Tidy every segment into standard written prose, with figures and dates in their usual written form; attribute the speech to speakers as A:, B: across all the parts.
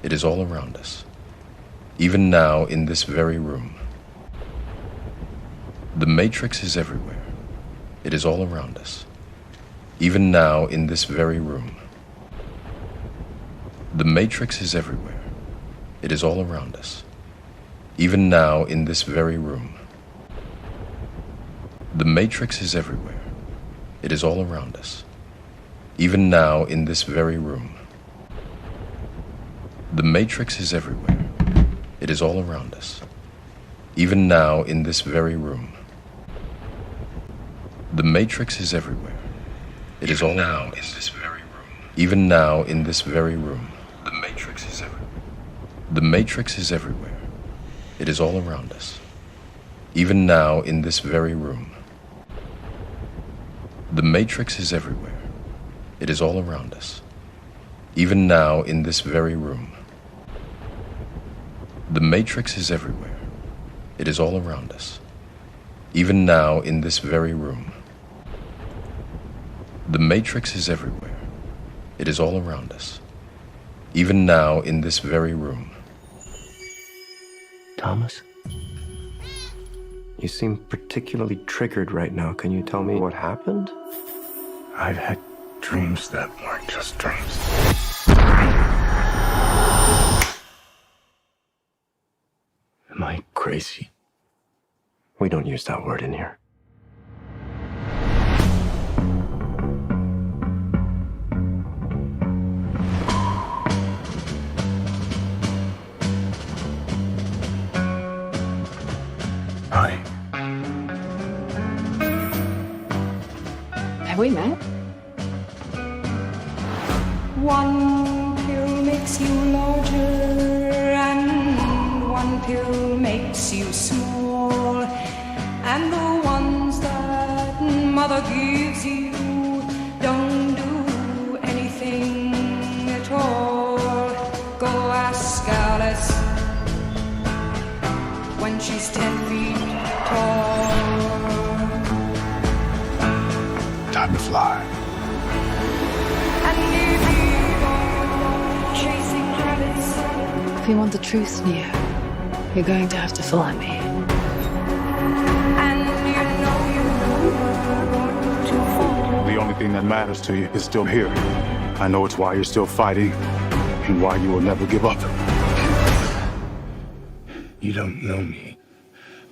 A: It is all around us. Even now, in this very room. The Matrix is everywhere. It is all around us. Even now, in this very room. The Matrix is everywhere. It is all around us. Even now, in this very room. The Matrix is everywhere. It is all around us. Even now, in this very room. The Matrix is everywhere. It is all around us. Even now, in this very room. The Matrix is everywhere. It is all around us. Even now, in this very room. The Matrix is everywhere. The Matrix is everywhere. It is all around us. Even now, in this very room. The Matrix is everywhere. It is all around us. Even now, in this very room. The Matrix is everywhere. It is all around us. Even now, in this very room. The Matrix is everywhere. It is all around us. Even now, in this very room.
B: Thomas? You seem particularly triggered right now. Can you tell me what happened?
C: I've had dreams that weren't just dreams.
B: Am I crazy? We don't use that word in here.
C: Hi.
D: Have we met?
E: One pill makes you larger and one pill makes you small, and the ones that mother gives you don't do anything at all. Go ask Alice when she's 10 feet tall.
C: Time to fly.
D: If you want the truth, Neo, you're going to have to follow me.
C: The only thing that matters to you is still here. I know it's why you're still fighting and why you will never give up. You don't know me,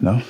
C: no?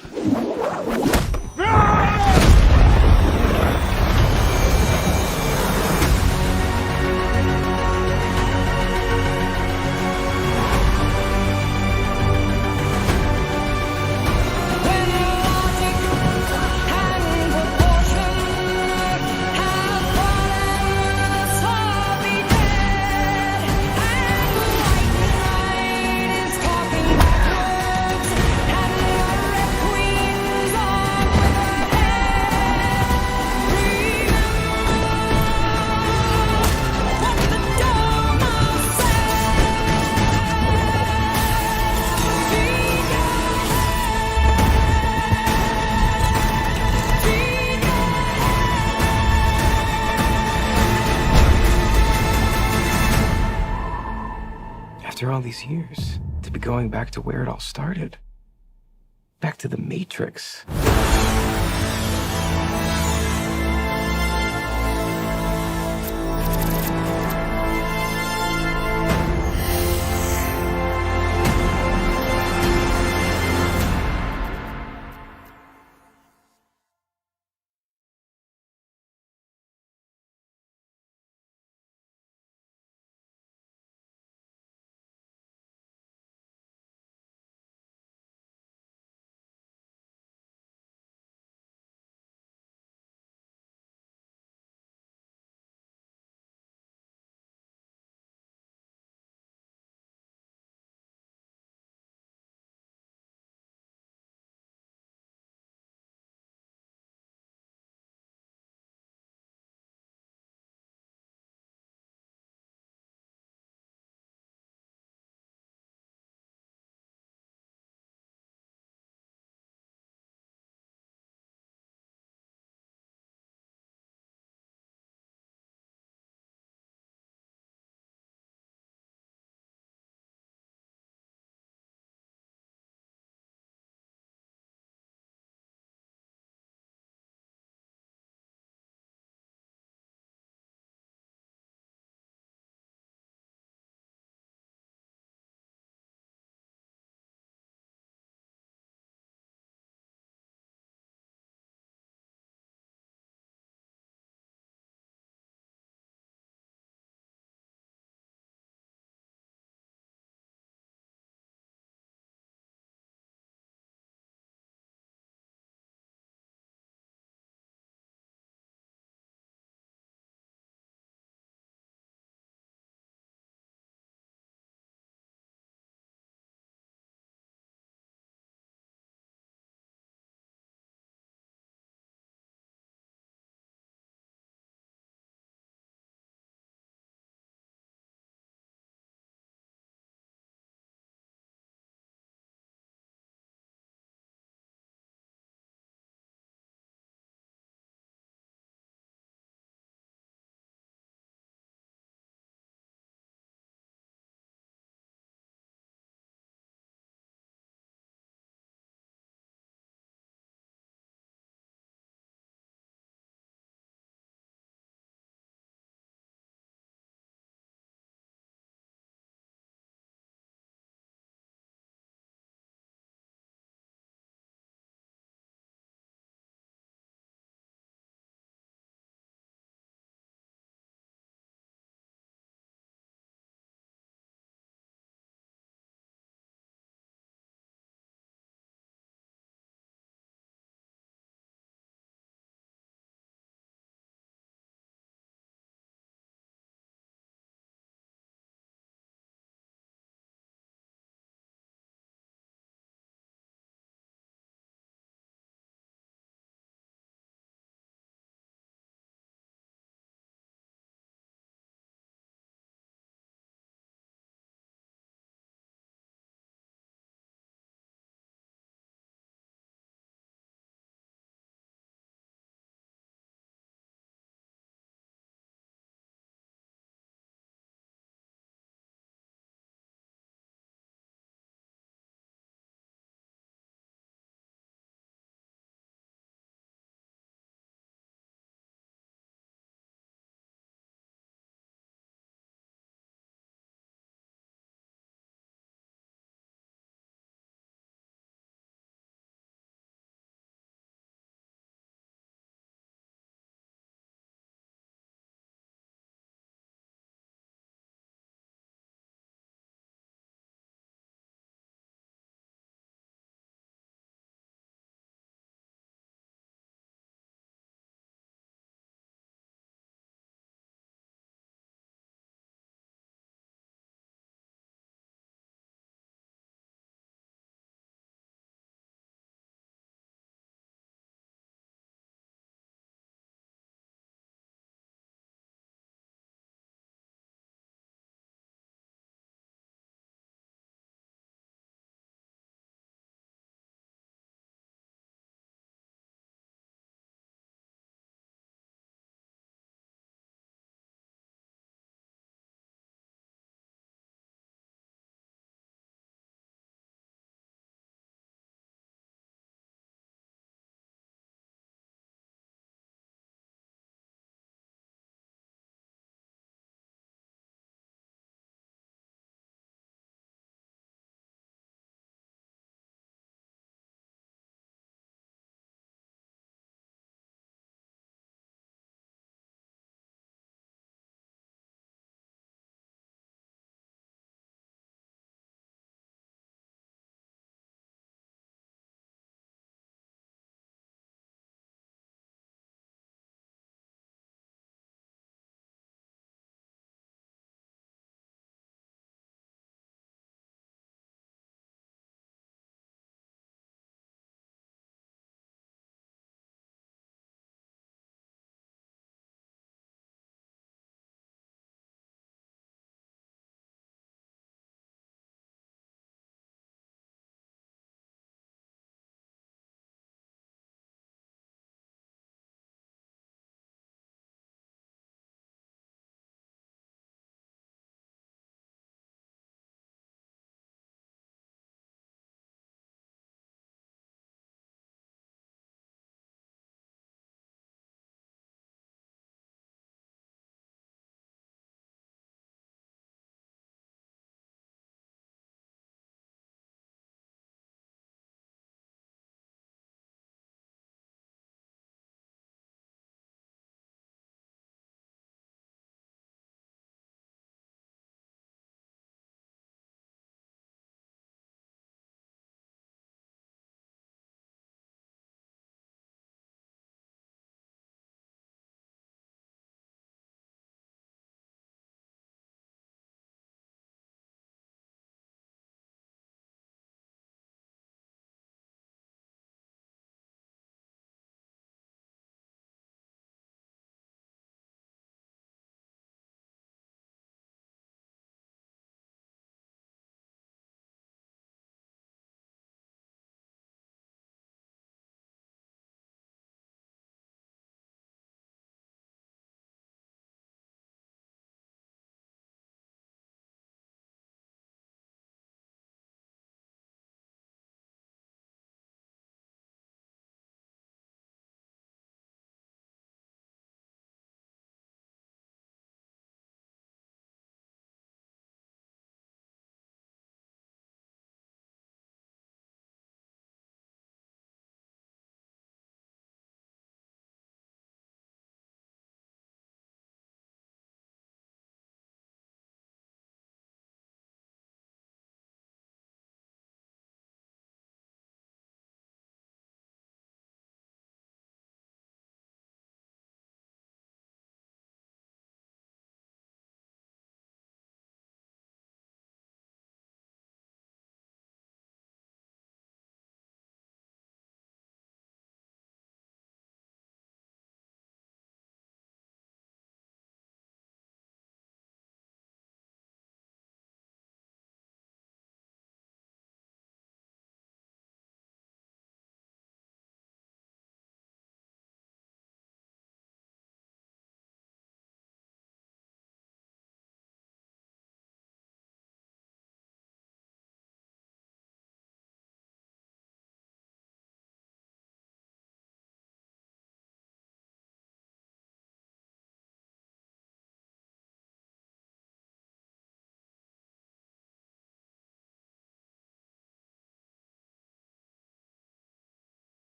B: After all these years, to be going back to where it all started. Back to the Matrix.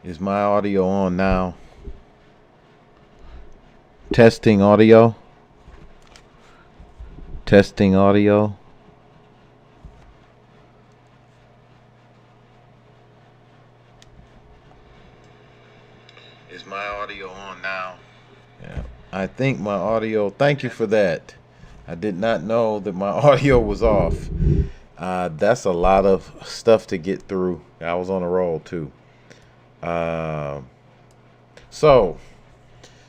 F: Is my audio on now? Testing audio. Testing audio. Is my audio on now? Yeah, I think my audio. Thank you for that. I did not know that my audio was off. That's a lot of stuff to get through. I was on a roll too. So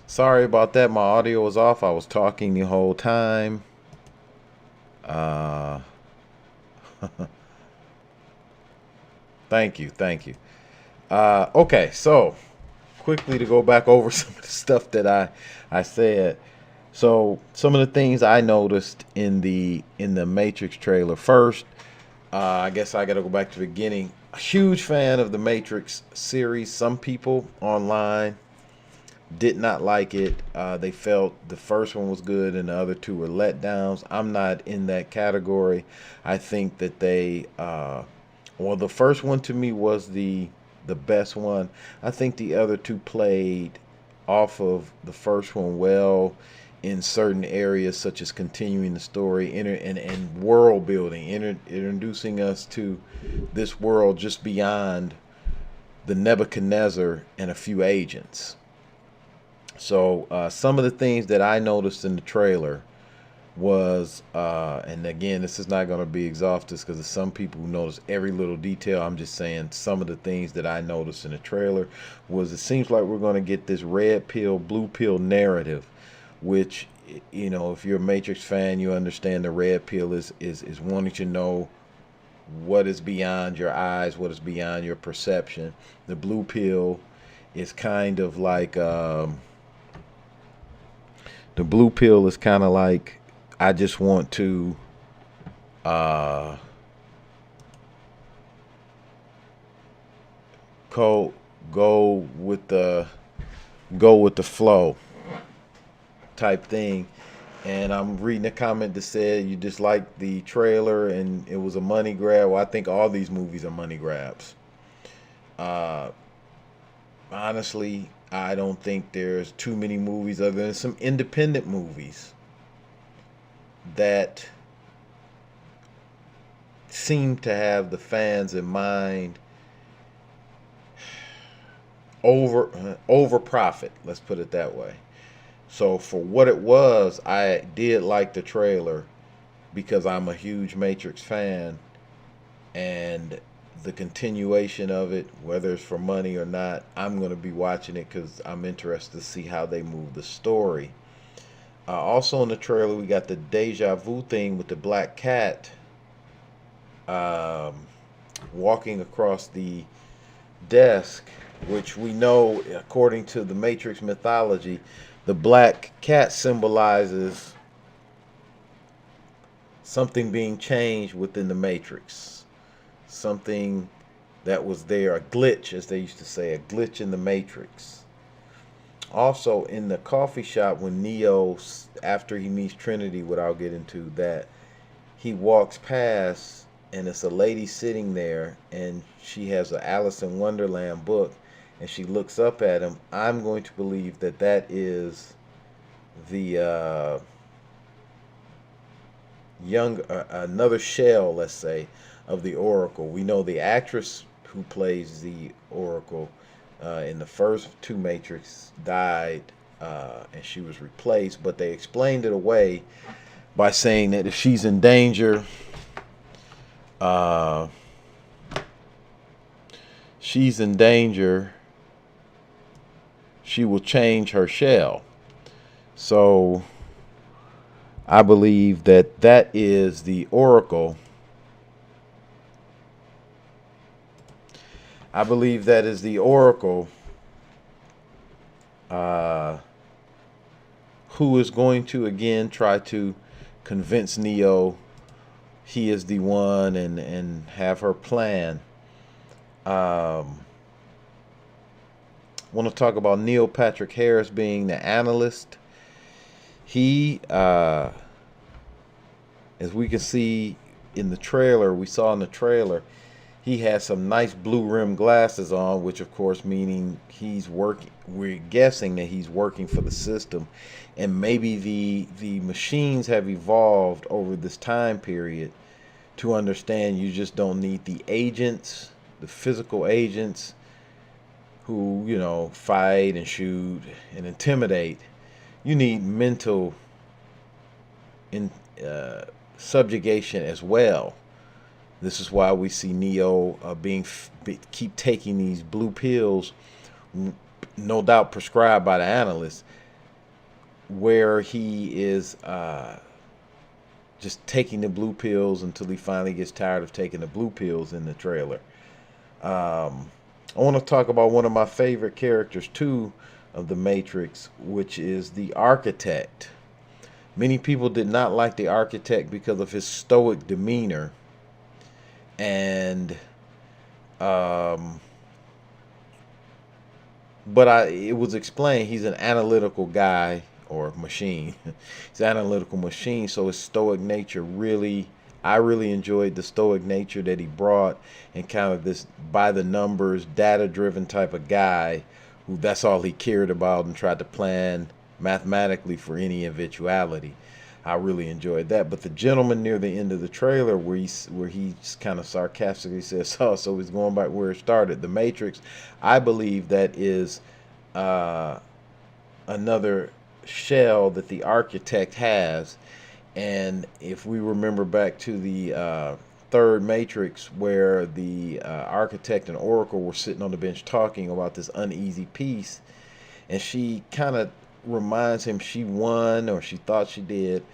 F: sorry about that. My audio was off. I was talking the whole time. Thank you. Okay, so quickly to go back over some of the stuff that I said. So some of the things I noticed in the Matrix trailer. First, I guess I got to go back to the beginning. A huge fan of the Matrix series. Some people online did not like it. They felt the first one was good and the other two were letdowns. I'm not in that category. I think that they, well, the first one to me was the best one. I think the other two played off of the first one well in certain areas, such as continuing the story and world building, introducing us to this world just beyond the Nebuchadnezzar and a few agents. So some of the things that I noticed in the trailer was, and again, this is not going to be exhaustive because there's some people who notice every little detail. I'm just saying some of the things that I noticed in the trailer was it seems like we're going to get this red pill, blue pill narrative, which, you know, if you're a Matrix fan, you understand the red pill is wanting to know what is beyond your eyes, what is beyond your perception. The blue pill is kind of like, the blue pill is kind of like, I just want to go with the flow type thing. And I'm reading a comment that said you just liked the trailer and it was a money grab. Well, I think all these movies are money grabs. Honestly, I don't think there's too many movies other than some independent movies that seem to have the fans in mind over profit. Let's put it that way. So for what it was, I did like the trailer because I'm a huge Matrix fan, and the continuation of it, whether it's for money or not, I'm going to be watching it because I'm interested to see how they move the story. Also in the trailer, we got the deja vu thing with the black cat walking across the desk, which we know, according to the Matrix mythology, the black cat symbolizes something being changed within the Matrix. Something that was there, a glitch, as they used to say, a glitch in the Matrix. Also, in the coffee shop, when Neo, after he meets Trinity, without getting into that, he walks past, and it's a lady sitting there, and she has an Alice in Wonderland book, and she looks up at him. I'm going to believe that that is the another shell, let's say, of the Oracle. We know the actress who plays the Oracle in the first two Matrix died, and she was replaced, but they explained it away by saying that if she's in danger, she will change her shell. So I believe that that is the Oracle. I believe that is the Oracle who is going to again try to convince Neo he is the one and have her plan. Want to talk about Neil Patrick Harris being the analyst. He, as we can see in the trailer, we saw in the trailer, He has some nice blue rim glasses on, which of course meaning he's working. We're guessing that he's working for the system, and maybe the machines have evolved over this time period to understand you just don't need the agents, the physical agents who, you know, fight and shoot and intimidate. You need mental subjugation as well. This is why we see Neo keep taking these blue pills, no doubt prescribed by the analysts, where he is just taking the blue pills until he finally gets tired of taking the blue pills in the trailer. I want to talk about one of my favorite characters too of the Matrix, which is the Architect. Many people did not like the Architect because of his stoic demeanor, and but it was explained he's an analytical guy or machine. He's an analytical machine, so his stoic nature I really enjoyed the stoic nature that he brought, and kind of this by the numbers, data driven type of guy who that's all he cared about and tried to plan mathematically for any eventuality. I really enjoyed that. But the gentleman near the end of the trailer where he just kind of sarcastically says, "Oh, so he's going back where it started." The Matrix, I believe that is another shell that the Architect has. And if we remember back to the third Matrix, where the Architect and Oracle were sitting on the bench talking about this uneasy peace, and she kind of reminds him she won, or she thought she did,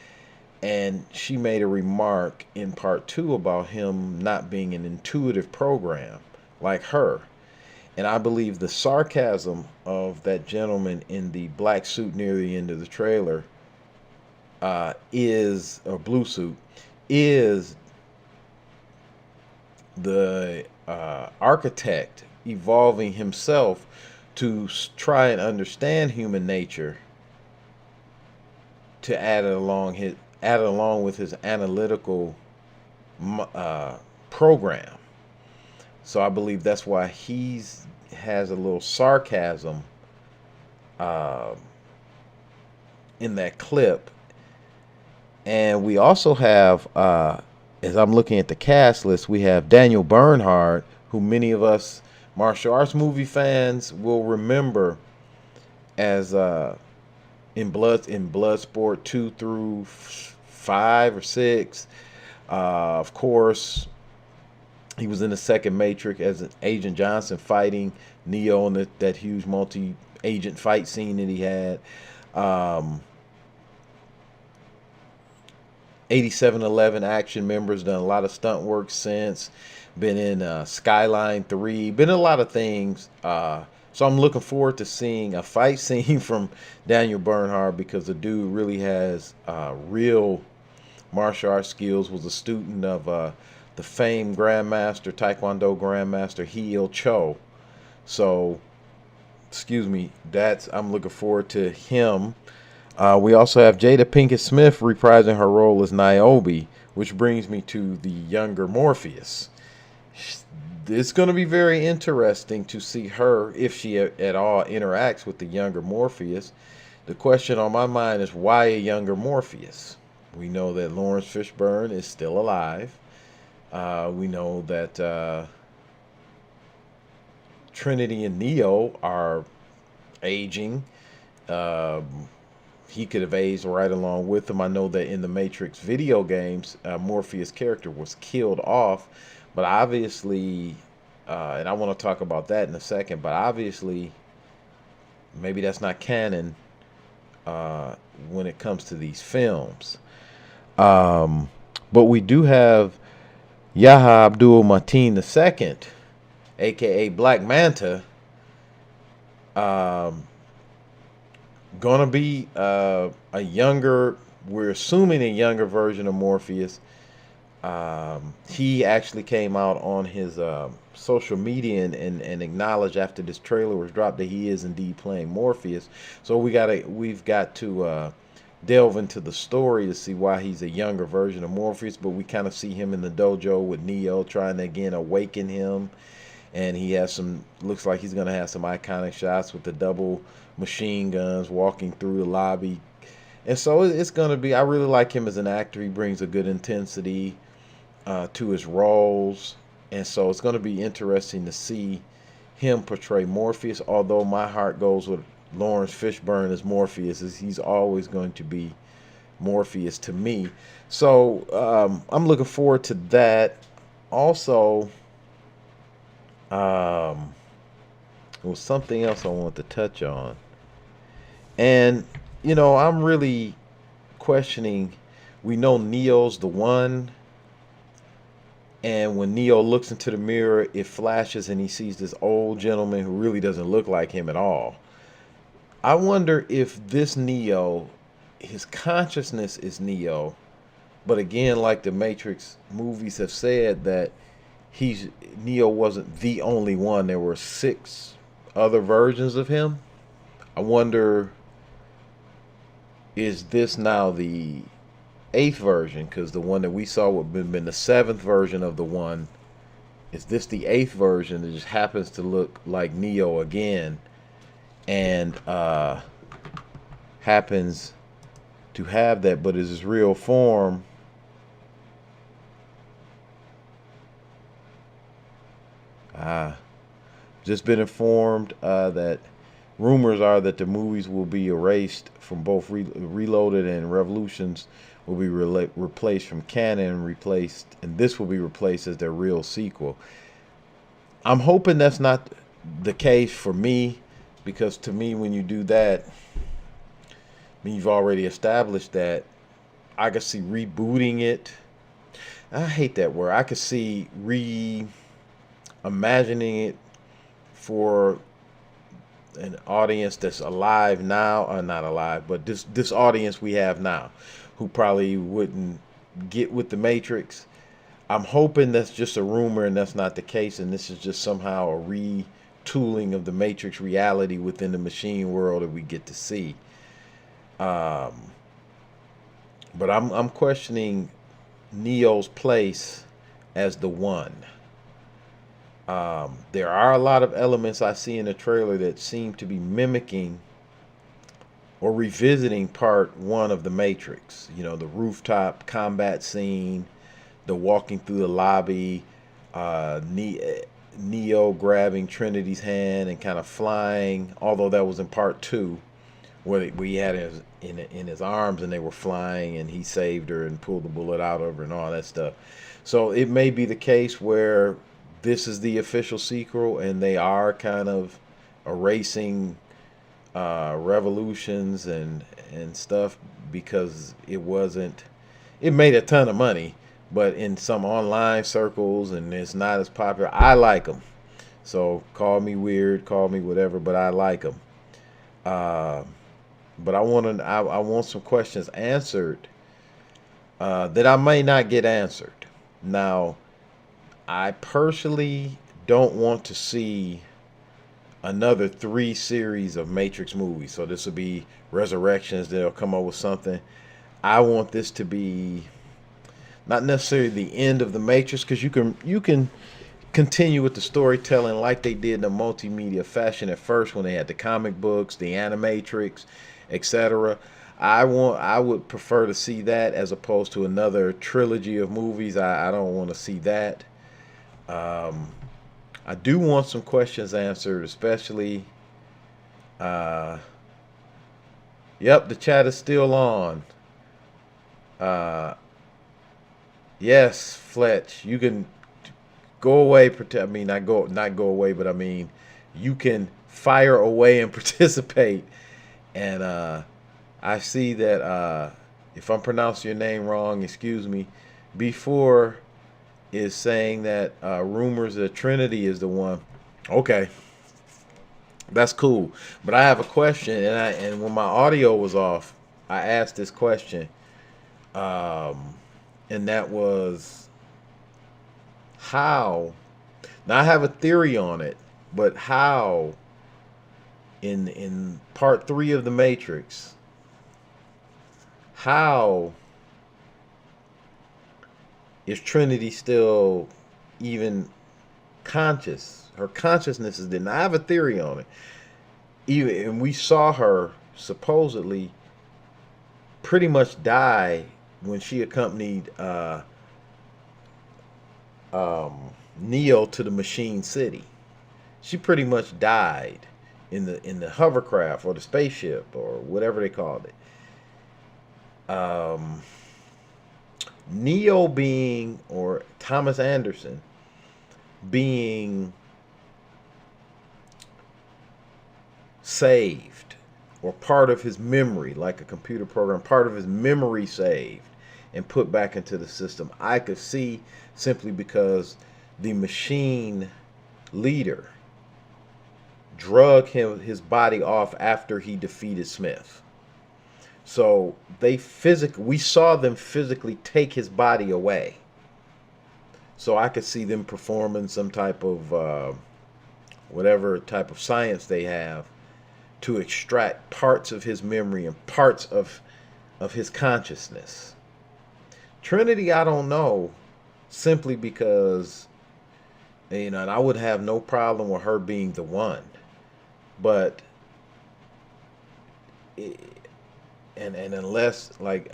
F: and she made a remark in part 2 about him not being an intuitive program like her. And I believe the sarcasm of that gentleman in the black suit near the end of the trailer is, or blue suit, is the Architect evolving himself to try and understand human nature, to add it along with his analytical program. So I believe that's why has a little sarcasm in that clip. And we also have, as I'm looking at the cast list, we have Daniel Bernhardt, who many of us martial arts movie fans will remember as in Bloodsport 2 through 5 or 6. Of course, he was in the second Matrix as Agent Johnson fighting Neo in that huge multi-agent fight scene that he had. 8711 Action members, done a lot of stunt work since, been in Skyline 3, been in a lot of things. So I'm looking forward to seeing a fight scene from Daniel Bernhardt, because the dude really has real martial arts skills, was a student of the famed Grandmaster, Taekwondo Grandmaster Heel Cho. So, excuse me, I'm looking forward to him. We also have Jada Pinkett Smith reprising her role as Niobe, which brings me to the younger Morpheus. It's going to be very interesting to see her, if she at all interacts with the younger Morpheus. The question on my mind is, why a younger Morpheus? We know that Lawrence Fishburne is still alive. We know that Trinity and Neo are aging. He could have aged right along with them. I know that in the Matrix video games, Morpheus' character was killed off, but obviously, and I want to talk about that in a second, but obviously, maybe that's not canon when it comes to these films. But we do have Yahya Abdul-Mateen II, aka Black Manta, gonna be a younger, we're assuming a younger version of Morpheus. He actually came out on his social media and acknowledged after this trailer was dropped that he is indeed playing Morpheus. So we've got to delve into the story to see why he's a younger version of Morpheus, but we kind of see him in the dojo with Neo trying to again awaken him. And he has some, looks like he's going to have some iconic shots with the double machine guns walking through the lobby. And so it's going to be, I really like him as an actor. He brings a good intensity to his roles. And so it's going to be interesting to see him portray Morpheus, although my heart goes with Lawrence Fishburne as Morpheus. He's always going to be Morpheus to me. So I'm looking forward to that. Also, there was something else I wanted to touch on. And, you know, I'm really questioning, we know Neo's the one. And when Neo looks into the mirror, it flashes and he sees this old gentleman who really doesn't look like him at all. I wonder if this Neo, his consciousness is Neo. But again, like the Matrix movies have said, that Neo wasn't the only one. There were 6 other versions of him. I wonder, is this now the 8th version? Because the one that we saw would have been the 7th version of the one. Is this the 8th version that just happens to look like Neo again, and happens to have that, but is his real form? Just been informed that rumors are that the movies will be erased from both Reloaded and Revolutions will be replaced from canon, and this will be replaced as their real sequel. I'm hoping that's not the case for me, because to me, when you do that, I mean, you've already established that. I could see rebooting it. I hate that word. I could see reimagining it for an audience that's alive now, or not alive, but this audience we have now, who probably wouldn't get with the Matrix. I'm hoping that's just a rumor and that's not the case, and this is just somehow a retooling of the Matrix reality within the machine world that we get to see. But I'm questioning Neo's place as the one. There are a lot of elements I see in the trailer that seem to be mimicking or revisiting part 1 of the Matrix. You know, the rooftop combat scene, the walking through the lobby, Neo grabbing Trinity's hand and kind of flying, although that was in part 2, where he had it in his arms and they were flying and he saved her and pulled the bullet out of her and all that stuff. So it may be the case where this is the official sequel and they are kind of erasing Revolutions and stuff, because it made a ton of money, but in some online circles, and it's not as popular. I like them, so call me weird, call me whatever, but I like them. But I want some questions answered that I may not get answered. Now, I personally don't want to see another 3 series of Matrix movies. So this will be Resurrections. They'll come up with something. I want this to be not necessarily the end of the Matrix, because you can continue with the storytelling like they did in a multimedia fashion at first when they had the comic books, the Animatrix, etc. I would prefer to see that as opposed to another trilogy of movies. I don't want to see that. I do want some questions answered, especially yep, the chat is still on. Yes, Fletch, you can go away, I mean, not go away, but I mean, you can fire away and participate. And I see that if I'm pronouncing your name wrong, excuse me. Before is saying that rumors that Trinity is the one. Okay, that's cool. But I have a question, and when my audio was off, I asked this question, and that was how. Now I have a theory on it, but how in part 3 of the Matrix, how is Trinity still even conscious? Her consciousness is there. I have a theory on it. Even and we saw her supposedly pretty much die when she accompanied Neo to the Machine City. She pretty much died in the hovercraft or the spaceship or whatever they called it. Neo being, or Thomas Anderson being saved, or part of his memory, like a computer program, part of his memory saved and put back into the system, I could see, simply because the machine leader drug his body off after he defeated Smith. So we saw them physically take his body away. So I could see them performing some type of whatever type of science they have to extract parts of his memory and parts of his consciousness. Trinity, I don't know, simply because, you know, and I would have no problem with her being the one, but and unless, like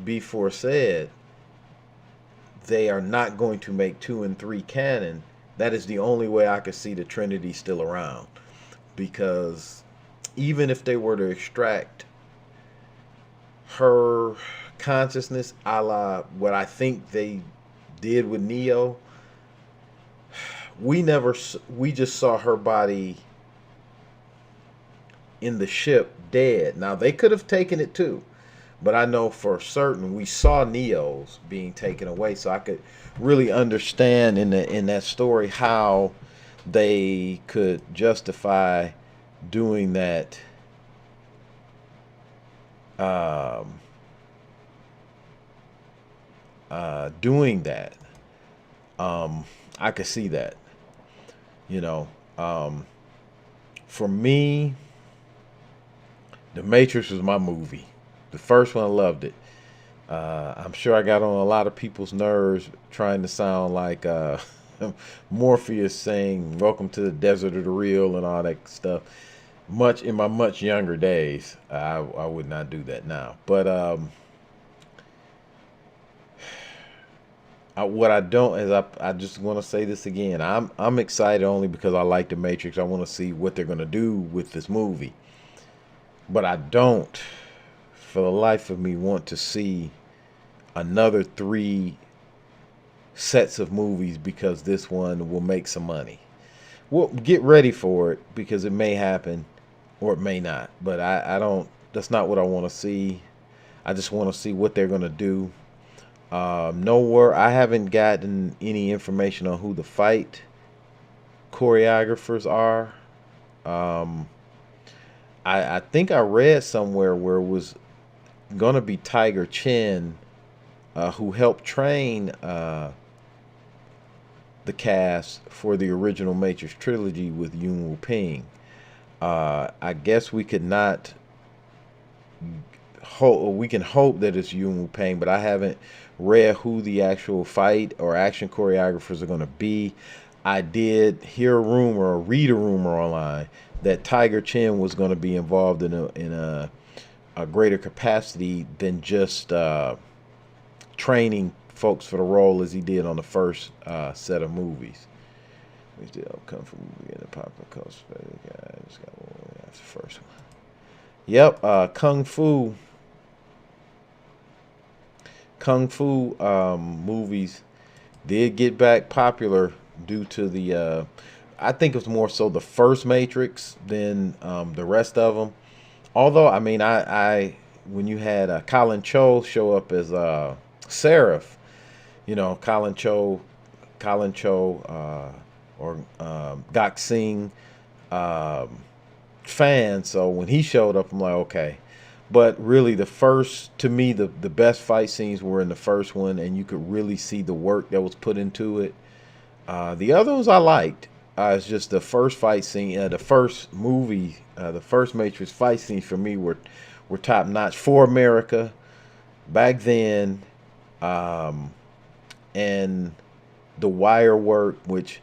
F: before said, they are not going to make 2 and 3 canon, that is the only way I could see the Trinity still around. Because even if they were to extract her consciousness, a la what I think they did with Neo, we just saw her body in the ship dead. Now they could have taken it too, but I know for certain we saw Neo's being taken away, so I could really understand in that story how they could justify doing that. I could see that, you know. For me, The Matrix was my movie. The first one, I loved it. I'm sure I got on a lot of people's nerves trying to sound like Morpheus saying "Welcome to the desert of the real" and all that stuff. Much in my much younger days, I would not do that now. But what I don't is I just want to say this again. I'm excited only because I like The Matrix. I want to see what they're gonna do with this movie. But I don't, for the life of me, want to see another 3 sets of movies because this one will make some money. Well, get ready for it because it may happen or it may not. But I don't, that's not what I want to see. I just want to see what they're going to do. I haven't gotten any information on who the fight choreographers are. I think I read somewhere where it was gonna be Tiger Chen, who helped train the cast for the original Matrix trilogy with Yuen Wu Ping. I guess we could not hope. We can hope that it's Yuen Wu Ping, but I haven't read who the actual fight or action choreographers are gonna be. I did hear a rumor or read a rumor online that Tiger Chen was going to be involved in a greater capacity than just training folks for the role as he did on the first set of movies. We still come from the popular culture. Guys, that's the first one. Yep, Kung Fu movies did get back popular due to the I think it was more so the first Matrix than the rest of them. Although, I mean, I when you had Colin Cho show up as Seraph, you know, Colin Cho, or Gok Sing fan. So when he showed up, I'm like, okay. But really, to me, the best fight scenes were in the first one, and you could really see the work that was put into it. The other ones I liked. It's just the first fight scene, the first movie, the first Matrix fight scene for me were were top notch for America back then. And the wire work, which,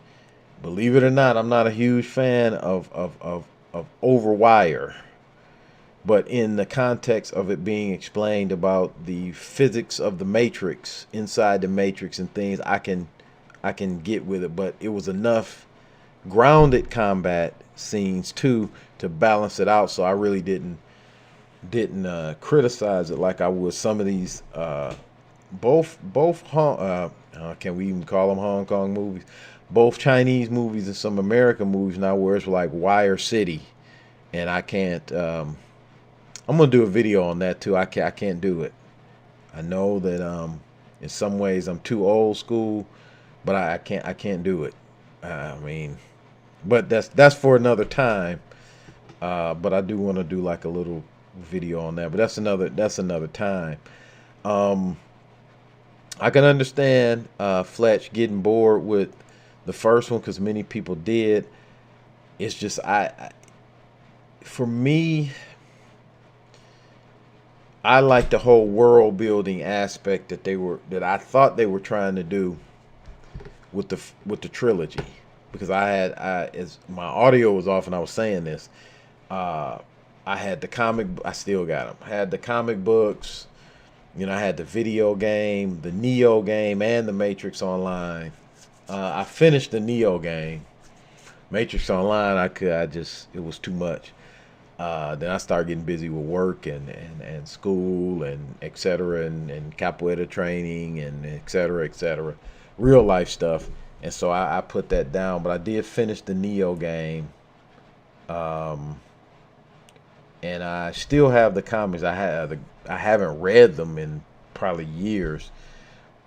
F: believe it or not, I'm not a huge fan of over wire, but in the context of it being explained about the physics of the Matrix, inside the Matrix and things, I can get with it. But it was enough grounded combat scenes too to balance it out, so I really didn't criticize it like I would some of these both can we even call them Hong Kong movies, both Chinese movies and some American movies now, where it's like Wire City, and I can't I'm gonna do a video on that too. I can't do it. I know that in some ways I'm too old school, but I can't do it. I mean, but that's for another time. But I do want to do like a little video on that, but that's another time. I can understand Fletch getting bored with the first one, because many people did. It's just for me, I like the whole world building aspect that I thought they were trying to do with the trilogy, because as my audio was off and I was saying this, I had the comic, I still got them. I had the comic books, you know, I had the video game, the Neo game, and the Matrix Online. I finished the Neo game. Matrix Online, it was too much. Then I started getting busy with work and school and et cetera, and capoeira training and et cetera, real life stuff. And so I put that down, but I did finish the Neo game. And I still have the comics. I haven't read them in probably years.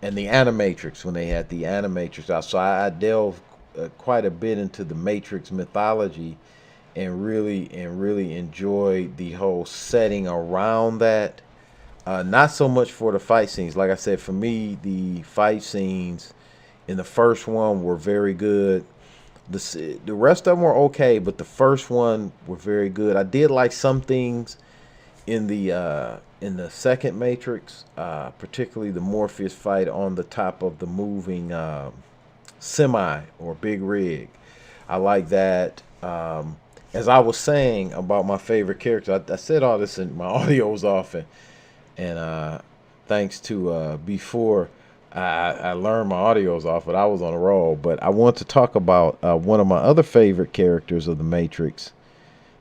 F: And the Animatrix, when they had the Animatrix out. So I delved quite a bit into the Matrix mythology, and really enjoyed the whole setting around that. Not so much for the fight scenes. Like I said, for me, the fight scenes in the first one were very good. The rest of them were okay, but the first one were very good. I did like some things in the second Matrix, particularly the Morpheus fight on the top of the moving semi or big rig. I like that. As I was saying about my favorite character, I said all this and my audio was off, and thanks to before I learned my audio was off, but I was on a roll. But I want to talk about one of my other favorite characters of the Matrix,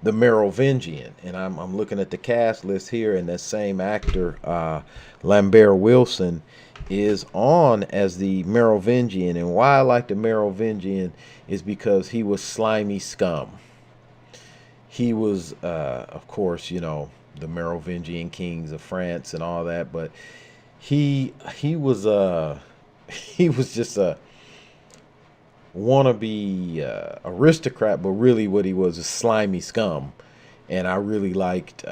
F: the Merovingian. And I'm looking at the cast list here, and that same actor, Lambert Wilson, is on as the Merovingian. And why I like the Merovingian is because he was slimy scum. He was, of course, you know, the Merovingian kings of France and all that, but he was just a wannabe aristocrat, but really what he was is slimy scum. And I really liked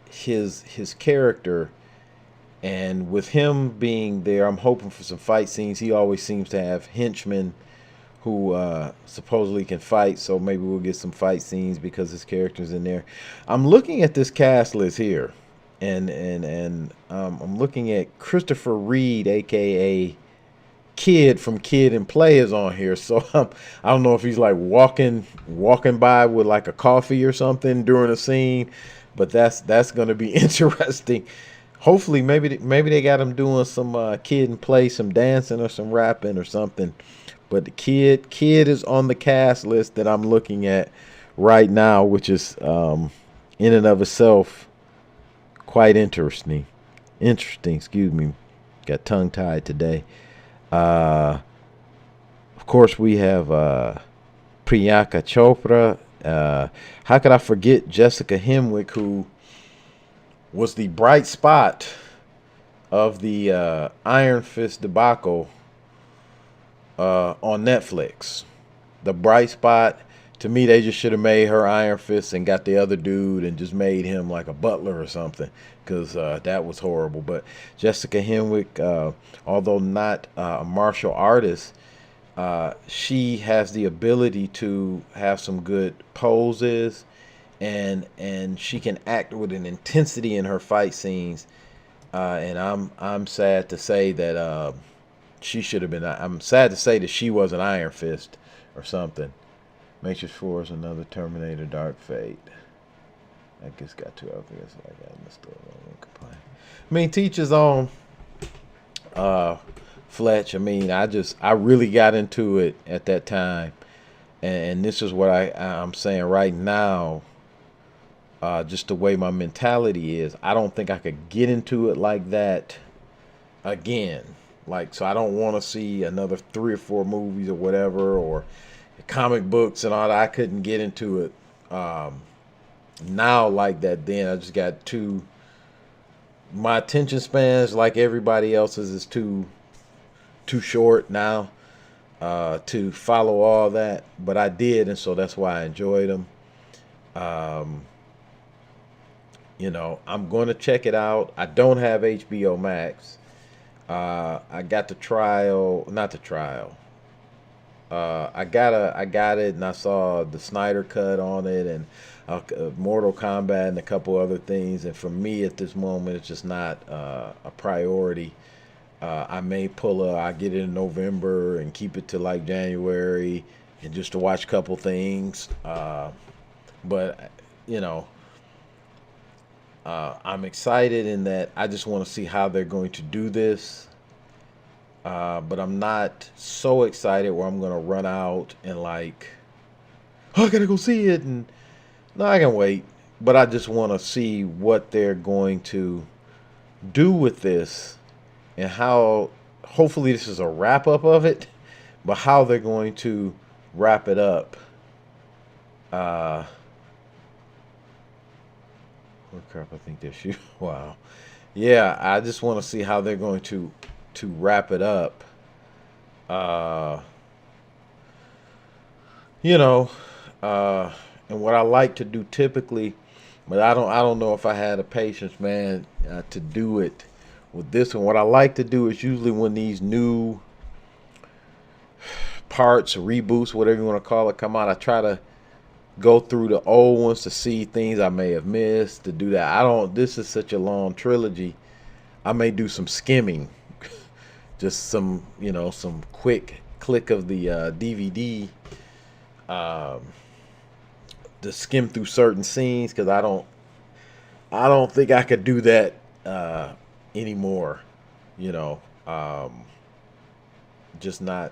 F: his character. And with him being there, I'm hoping for some fight scenes. He always seems to have henchmen who supposedly can fight, so maybe we'll get some fight scenes because his character's in there. I'm looking at this cast list here, and I'm looking at Christopher Reed, aka Kid from Kid and Play, is on here. So I don't know if he's like walking by with like a coffee or something during a scene, but that's going to be interesting. Hopefully, maybe they got him doing some Kid and Play, some dancing or some rapping or something. But the kid is on the cast list that I'm looking at right now, which is in and of itself quite interesting. Excuse me. Got tongue tied today. Of course, we have Priyanka Chopra. How could I forget Jessica Henwick, who was the bright spot of the Iron Fist debacle on Netflix. The bright spot. To me, they just should have made her Iron Fist and got the other dude and just made him like a butler or something, because that was horrible. But Jessica Henwick, although not a martial artist, she has the ability to have some good poses and she can act with an intensity in her fight scenes. And I'm sad to say that she should have been. I'm sad to say that she was an Iron Fist or something. Matrix 4 is another Terminator Dark Fate. I just got two out there, so I got messed up. I won't complain. I mean, teach his own. Fletch. I mean, I really got into it at that time, and this is what I'm saying right now. Just the way my mentality is, I don't think I could get into it like that again. Like, so I don't want to see another 3 or 4 movies or whatever, or comic books and all that. I couldn't get into it now like that then. I just got my attention spans, like everybody else's, is too short now to follow all that. But I did, and so that's why I enjoyed them. You know, I'm going to check it out. I don't have HBO Max. I got the trial, not the trial. I got it, and I saw the Snyder cut on it, and Mortal Kombat, and a couple other things. And for me, at this moment, it's just not a priority. I may I get it in November and keep it to like January, and just to watch a couple things. But you know, I'm excited in that I just want to see how they're going to do this. But I'm not so excited where I'm going to run out and like, oh, I got to go see it. And no, I can wait. But I just want to see what they're going to do with this, and how, hopefully this is a wrap up of it, but how they're going to wrap it up. Oh crap, I think that's you. Wow. Yeah, I just want to see how they're going to wrap it up. You know, and what I like to do typically, but I don't know if I had the patience, man, to do it with this one. What I like to do is usually when these new parts, reboots, whatever you want to call it, come out, I try to go through the old ones to see things I may have missed, to do that. This is such a long trilogy. I may do some skimming, just some, you know, some quick click of the DVD, to skim through certain scenes, because I don't think I could do that anymore. You know, just not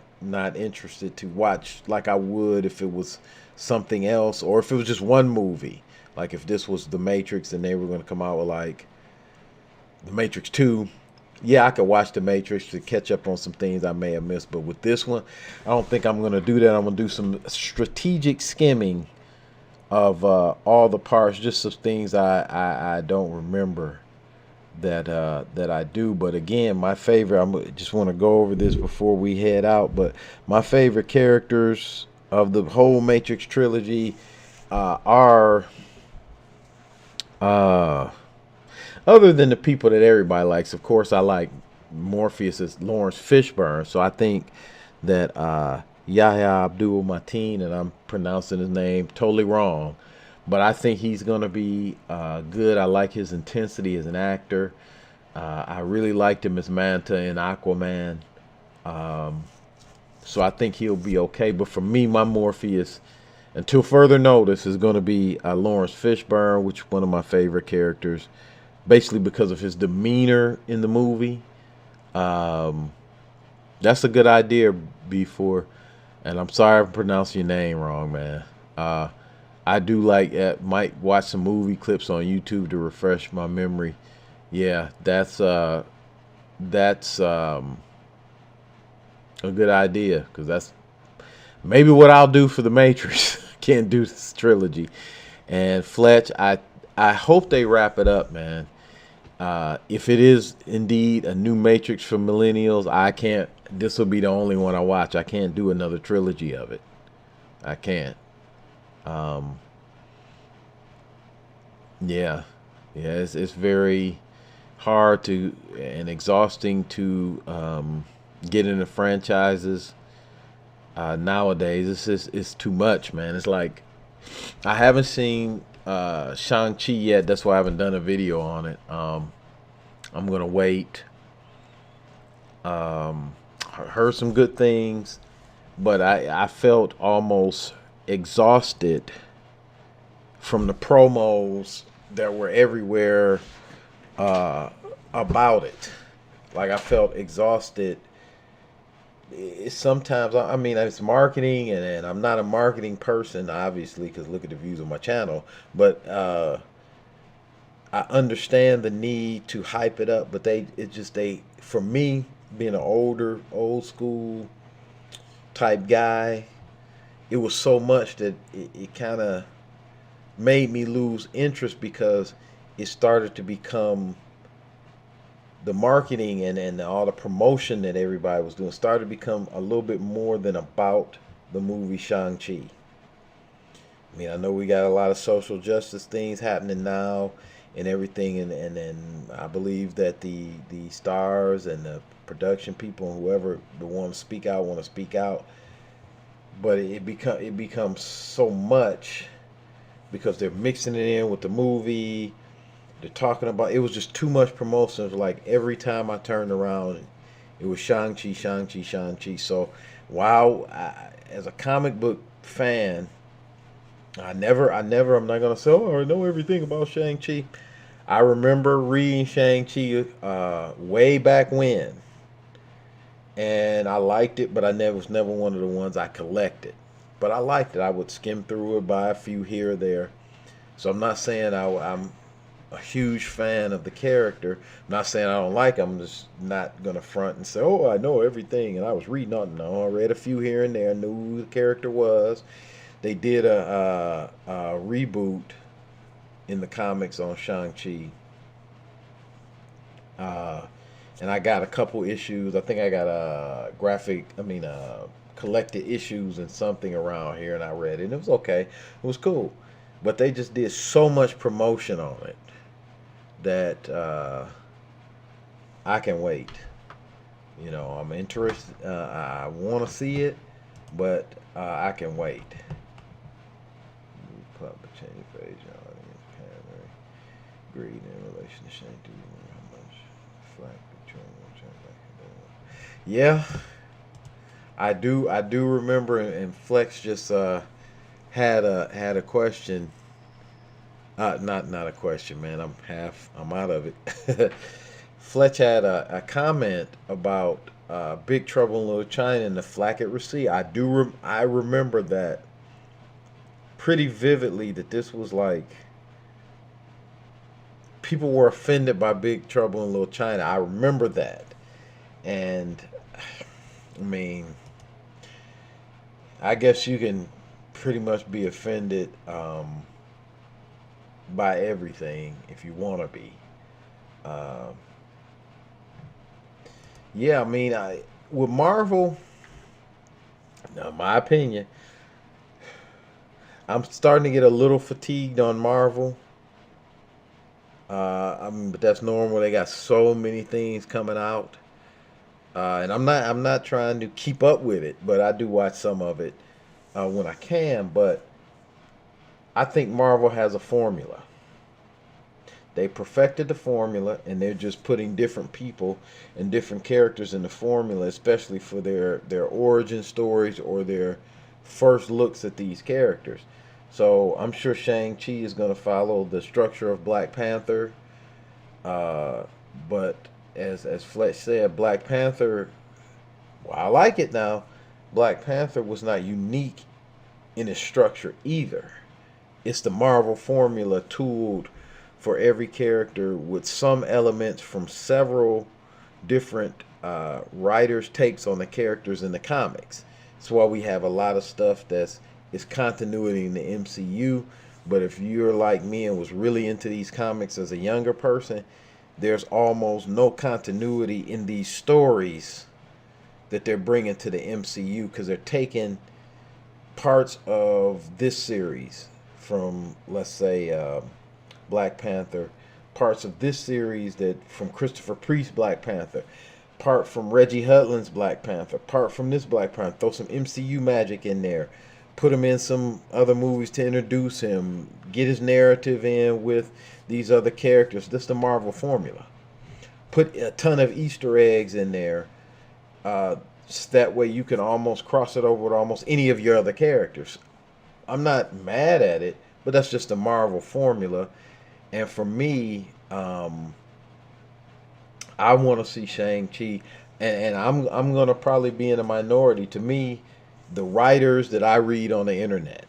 F: interested to watch like I would if it was something else, or if it was just one movie. Like if this was The Matrix and they were going to come out with like The Matrix 2, yeah, I could watch The Matrix to catch up on some things I may have missed. But with this one, I don't think I'm going to do that. I'm going to do some strategic skimming of all the parts, just some things I don't remember that I do. But again, my favorite, I just want to go over this before we head out, but my favorite characters of the whole Matrix trilogy are other than the people that everybody likes. Of course, I like Morpheus as Lawrence Fishburne, so I think that Yahya Abdul Mateen, and I'm pronouncing his name totally wrong, but I think he's going to be good. I like his intensity as an actor. I really liked him as Manta in Aquaman. So I think he'll be okay. But for me, my Morpheus, until further notice, is going to be Lawrence Fishburne, which is one of my favorite characters, basically because of his demeanor in the movie. That's a good idea, B4. And I'm sorry if I pronounced your name wrong, man. I do like, might watch some movie clips on YouTube to refresh my memory. Yeah, that's a good idea, because that's maybe what I'll do for The Matrix. Can't do this trilogy. And Fletch, I hope they wrap it up, man. If it is indeed a new Matrix for millennials, this will be the only one I watch. I can't do another trilogy of it. I can't. Yeah, it's very hard and exhausting to get into franchises nowadays. It's too much, man. It's like I haven't seen Shang-Chi yet. That's why I haven't done a video on it. I'm gonna wait. Heard some good things, but I felt almost exhausted from the promos that were everywhere about it. Like, I felt exhausted. Sometimes, I mean, it's marketing, and I'm not a marketing person, obviously, because look at the views of my channel. But I understand the need to hype it up, but for me, being an old school type guy, it was so much that it kind of made me lose interest, because it started to become the marketing and all the promotion that everybody was doing started to become a little bit more than about the movie Shang-Chi. I mean, I know we got a lot of social justice things happening now and everything, and I believe that the stars and the production people and whoever want to speak out, but it becomes so much, because they're mixing it in with the movie. They're talking about, it was just too much promotion. It was like every time I turned around, it was Shang-Chi, Shang-Chi, Shang-Chi. So while as a comic book fan, I'm not gonna say, oh, I know everything about Shang-Chi. I remember reading Shang-Chi way back when, and I liked it, but I was never one of the ones I collected. But I liked it. I would skim through it, buy a few here or there. So I'm not saying I'm a huge fan of the character. I'm not saying I don't like him. I'm just not gonna front and say, oh, I know everything and I was reading on. No, I read a few here and there, knew who the character was. They did a reboot in the comics on Shang-Chi, and I got a couple issues. I think I got a collected issues and something around here, and I read it, and it was okay. It was cool, but they just did so much promotion on it that I can wait. You know, I'm interested. I want to see it, but I can wait. Public change page, audience, primary greed in relation to Shang. Do you know how much flack the Yeah, I do remember, and Flex just had a question. Not a question, man. I'm out of it. Fletch had a comment about Big Trouble in Little China and the flack it received. I remember that pretty vividly, that this was like, people were offended by Big Trouble in Little China. I remember that. And I mean, I guess you can pretty much be offended by everything if you want to be. Yeah, I mean, with Marvel, now my opinion, I'm starting to get a little fatigued on Marvel. I mean, but that's normal. They got so many things coming out, and I'm not trying to keep up with it, but I do watch some of it when I can. But I think Marvel has a formula. They perfected the formula, and they're just putting different people and different characters in the formula, especially for their origin stories or their first looks at these characters. So I'm sure Shang-Chi is going to follow the structure of Black Panther. But as Fletch said, Black Panther, well, I like it now. Black Panther was not unique in its structure either. It's the Marvel formula tooled for every character, with some elements from several different writers' takes on the characters in the comics. That's why we have a lot of stuff that's continuity in the MCU. But if you're like me and was really into these comics as a younger person, there's almost no continuity in these stories that they're bringing to the MCU, because they're taking parts of this series from, let's say, Black Panther, parts of this series from Christopher Priest's Black Panther, part from Reggie Hudlin's Black Panther, part from this Black Panther, throw some MCU magic in there, put him in some other movies to introduce him, get his narrative in with these other characters. This is the Marvel formula. Put a ton of Easter eggs in there. So that way you can almost cross it over with almost any of your other characters. I'm not mad at it, but that's just the Marvel formula. And for me, I want to see Shang-Chi, and I'm gonna probably be in a minority. To me, the writers that I read on the internet,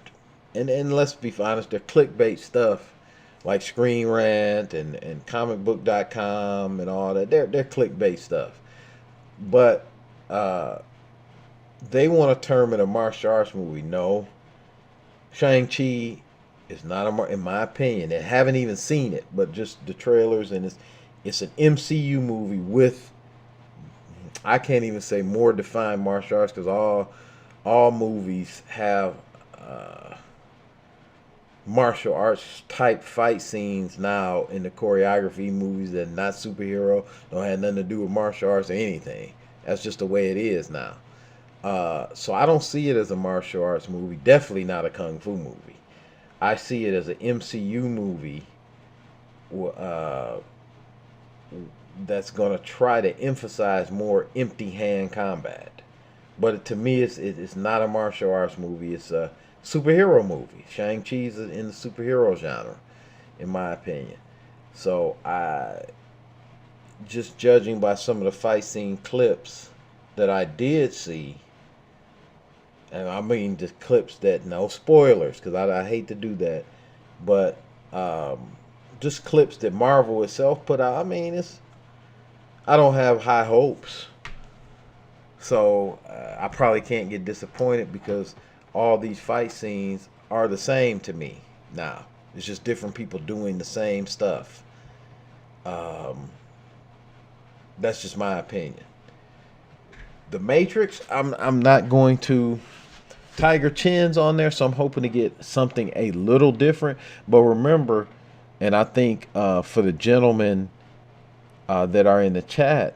F: and let's be honest, they're clickbait stuff like Screen Rant and comicbook.com and all that. They're clickbait stuff. But they want to term it a martial arts movie. No. Shang-Chi is not in my opinion. They haven't even seen it, but just the trailers, and it's an MCU movie with, I can't even say more defined martial arts, because all movies have martial arts type fight scenes now in the choreography movies that are not superhero, don't have nothing to do with martial arts or anything. That's just the way it is now. So I don't see it as a martial arts movie. Definitely not a kung fu movie. I see it as an MCU movie that's going to try to emphasize more empty hand combat. But to me, it's not a martial arts movie. It's a superhero movie. Shang-Chi's in the superhero genre, in my opinion. So just judging by some of the fight scene clips that I did see, and I mean the clips that, no spoilers, because I hate to do that, but just clips that Marvel itself put out. I mean, I don't have high hopes, so I probably can't get disappointed, because all these fight scenes are the same to me now. It's just different people doing the same stuff. That's just my opinion. The Matrix, I'm not going to. Tiger Chin's on there, so I'm hoping to get something a little different. But remember, and I think for the gentlemen that are in the chat,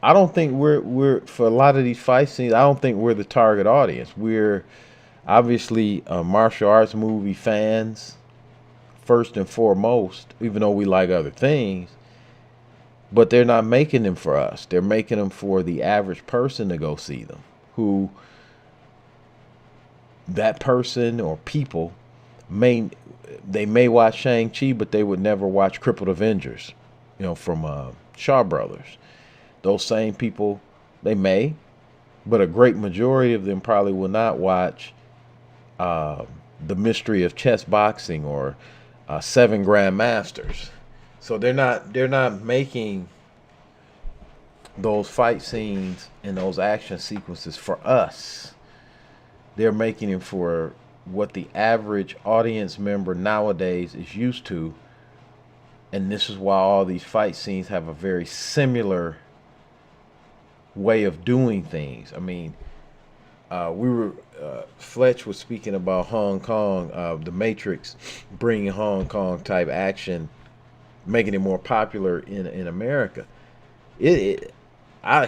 F: I don't think we're for a lot of these fight scenes, I don't think we're the target audience. We're obviously martial arts movie fans first and foremost, even though we like other things. But they're not making them for us. They're making them for the average person to go see them, who that person or people may watch Shang-Chi, but they would never watch Crippled Avengers, from Shaw Brothers. Those same people, they may, but a great majority of them probably will not watch The Mystery of Chess Boxing or Seven Grandmasters. So they're not making those fight scenes and those action sequences for us. They're making them for what the average audience member nowadays is used to. And this is why all these fight scenes have a very similar way of doing things. I mean, Fletch was speaking about Hong Kong, the Matrix bringing Hong Kong type action, making it more popular in America.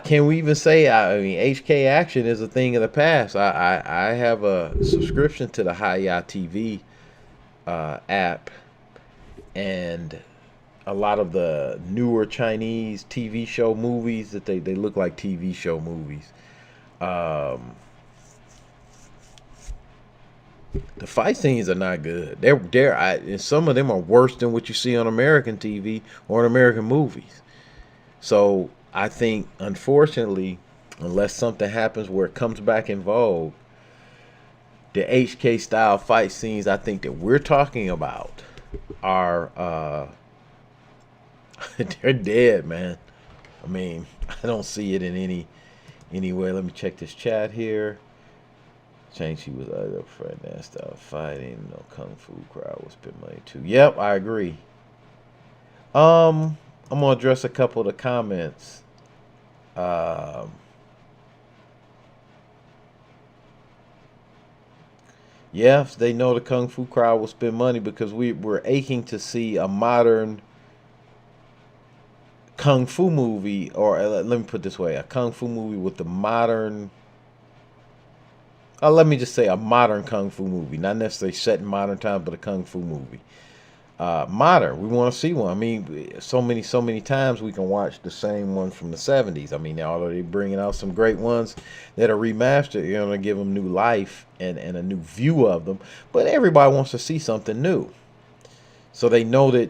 F: Can we even say, I mean, HK Action is a thing of the past. I have a subscription to the Hiya TV app, and a lot of the newer Chinese TV show movies that they look like TV show movies. The fight scenes are not good. And some of them are worse than what you see on American TV or in American movies. So I think, unfortunately, unless something happens where it comes back in vogue, the HK style fight scenes I think that we're talking about are they're dead, man. I mean, I don't see it in any way. Let me check this chat here. Shang-Chi was other friend that style fighting. No kung fu crowd will spend money too. Yep, I agree. I'm gonna address a couple of the comments. Yes, they know the kung fu crowd will spend money because we're aching to see a modern kung fu movie, or let me put it this way, a kung fu movie with the modern let me just say a modern kung fu movie, not necessarily set in modern times, but a kung fu movie. Modern, we want to see one. I mean, so many times we can watch the same ones from the 70s. I mean, they're already bringing out some great ones that are remastered, you know, to give them new life and a new view of them. But everybody wants to see something new, so they know that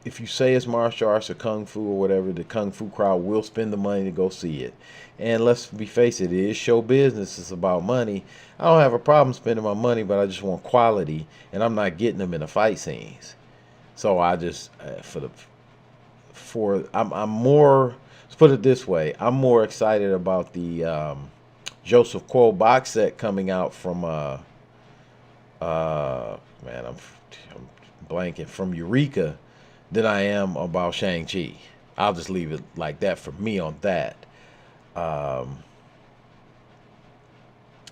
F: if you say it's martial arts or kung fu or whatever, the kung fu crowd will spend the money to go see it. And let's be face it is show business. It's about money. I don't have a problem spending my money, but I just want quality, and I'm not getting them in the fight scenes. So I just I'm more, let's put it this way, I'm more excited about the Joseph Quo box set coming out from man, I'm blanking, from Eureka, than I am about Shang-Chi. I'll just leave it like that for me on that. I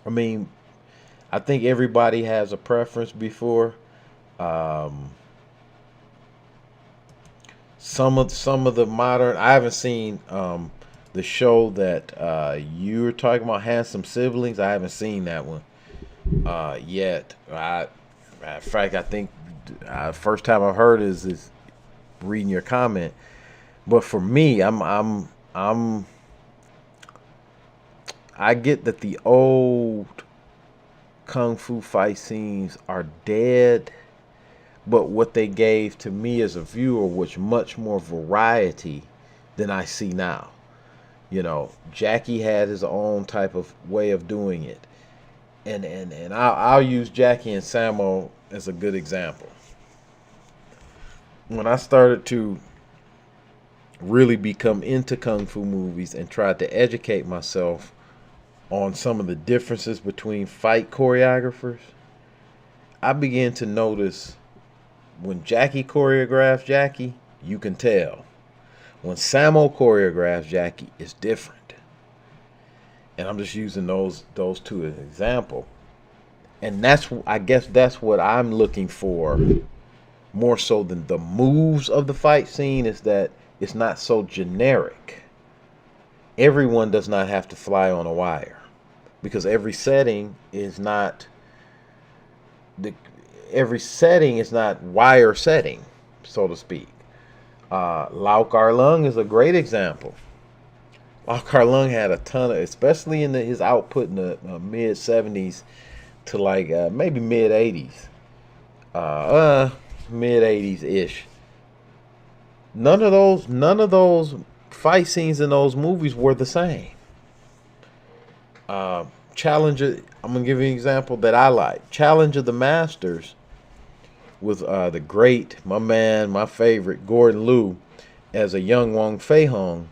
F: mean, I think everybody has a preference before. Some of the modern, I haven't seen the show that you were talking about, Handsome Siblings. I haven't seen that one yet. In fact, I think first time I've heard is reading your comment. But for me, I get that the old kung fu fight scenes are dead, but what they gave to me as a viewer was much more variety than I see now. You know, Jackie had his own type of way of doing it, and I'll use Jackie and Sammo as a good example. When I started to really become into kung fu movies and tried to educate myself on some of the differences between fight choreographers, I began to notice when Jackie choreographs Jackie, you can tell. When Sammo choreographs Jackie, it's different. And I'm just using those two as an example. And I guess that's what I'm looking for more so than the moves of the fight scene, is that it's not so generic. Everyone does not have to fly on a wire, because every setting is not wire setting, so to speak. Lau Kar Lung is a great example. Lau Kar Lung had a ton of, especially in his output in the mid 70s to like maybe mid 80s, mid 80s ish. None of those fight scenes in those movies were the same. Challenger, I'm gonna give you an example that I like. Challenge of the Masters with the great, my man, my favorite, Gordon Liu as a young Wong Fei Hung.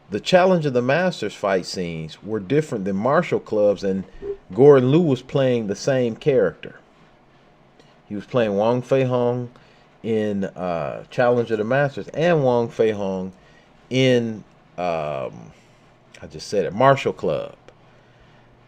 F: The Challenge of the Masters fight scenes were different than martial clubs, and Gordon Liu was playing the same character. He was playing Wong Fei Hung in Challenge of the Masters and Wong Fei Hung in I just said it, Martial Club.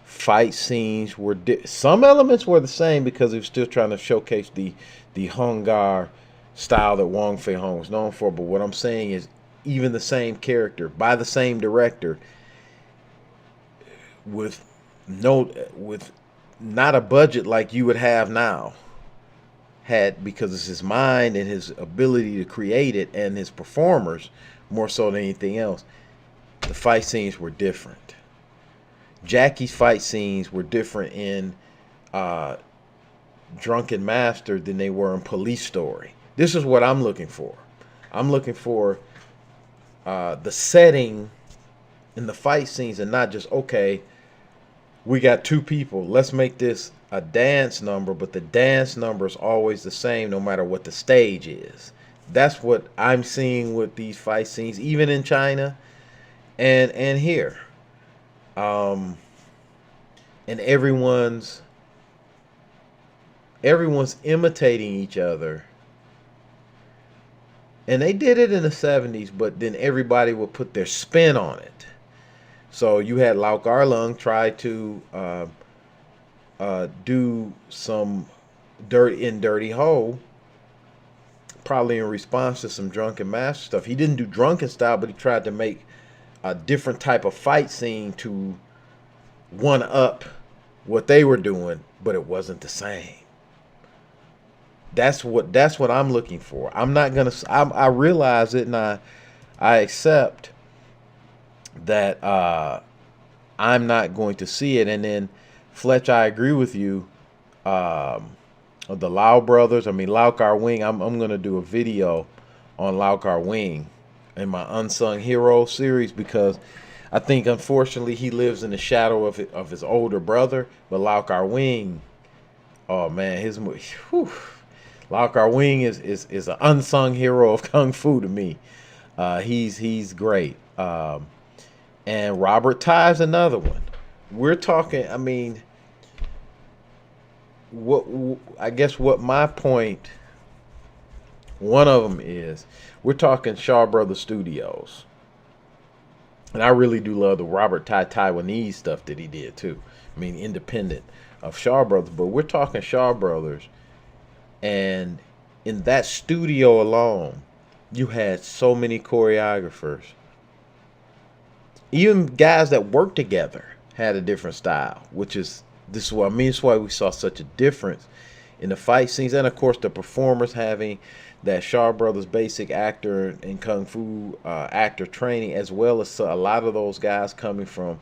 F: Fight scenes were some elements were the same because he was still trying to showcase the Hung Gar style that Wong Fei Hung was known for. But what I'm saying is, even the same character by the same director, with not a budget like you would have now, had, because it's his mind and his ability to create it and his performers more so than anything else, the fight scenes were different. Jackie's fight scenes were different in Drunken Master than they were in Police Story. This is what I'm looking for. I'm looking for the setting in the fight scenes, and not just, okay, we got two people, let's make this a dance number, but the dance number is always the same no matter what the stage is. That's what I'm seeing with these fight scenes, even in China and here. And everyone's imitating each other. And they did it in the 70s, but then everybody would put their spin on it. So you had Lau Kar Lung try to do some Dirty Ho, probably in response to some Drunken Master stuff. He didn't do drunken style, but he tried to make a different type of fight scene to one up what they were doing, but it wasn't the same. That's what I'm looking for. I'm not gonna. I realize it, and I accept that I'm not going to see it. And then Fletch, I agree with you. The Lau brothers. I mean, Lau Kar Wing. I'm gonna do a video on Lau Kar Wing in my Unsung Hero series, because I think unfortunately he lives in the shadow of his older brother. But Lau Kar Wing, oh man, his whew, Lau Kar Wing is an unsung hero of kung fu to me. He's great. And Robert Ty's another one. We're talking. I mean, I guess what my point. One of them is we're talking Shaw Brothers Studios, and I really do love the Robert Ty Taiwanese stuff that he did too. I mean, independent of Shaw Brothers, but we're talking Shaw Brothers, and in that studio alone, you had so many choreographers. Even guys that worked together had a different style, which is this is what I mean. It's why we saw such a difference in the fight scenes, and of course the performers having that Shaw Brothers basic actor and kung fu actor training, as well as a lot of those guys coming from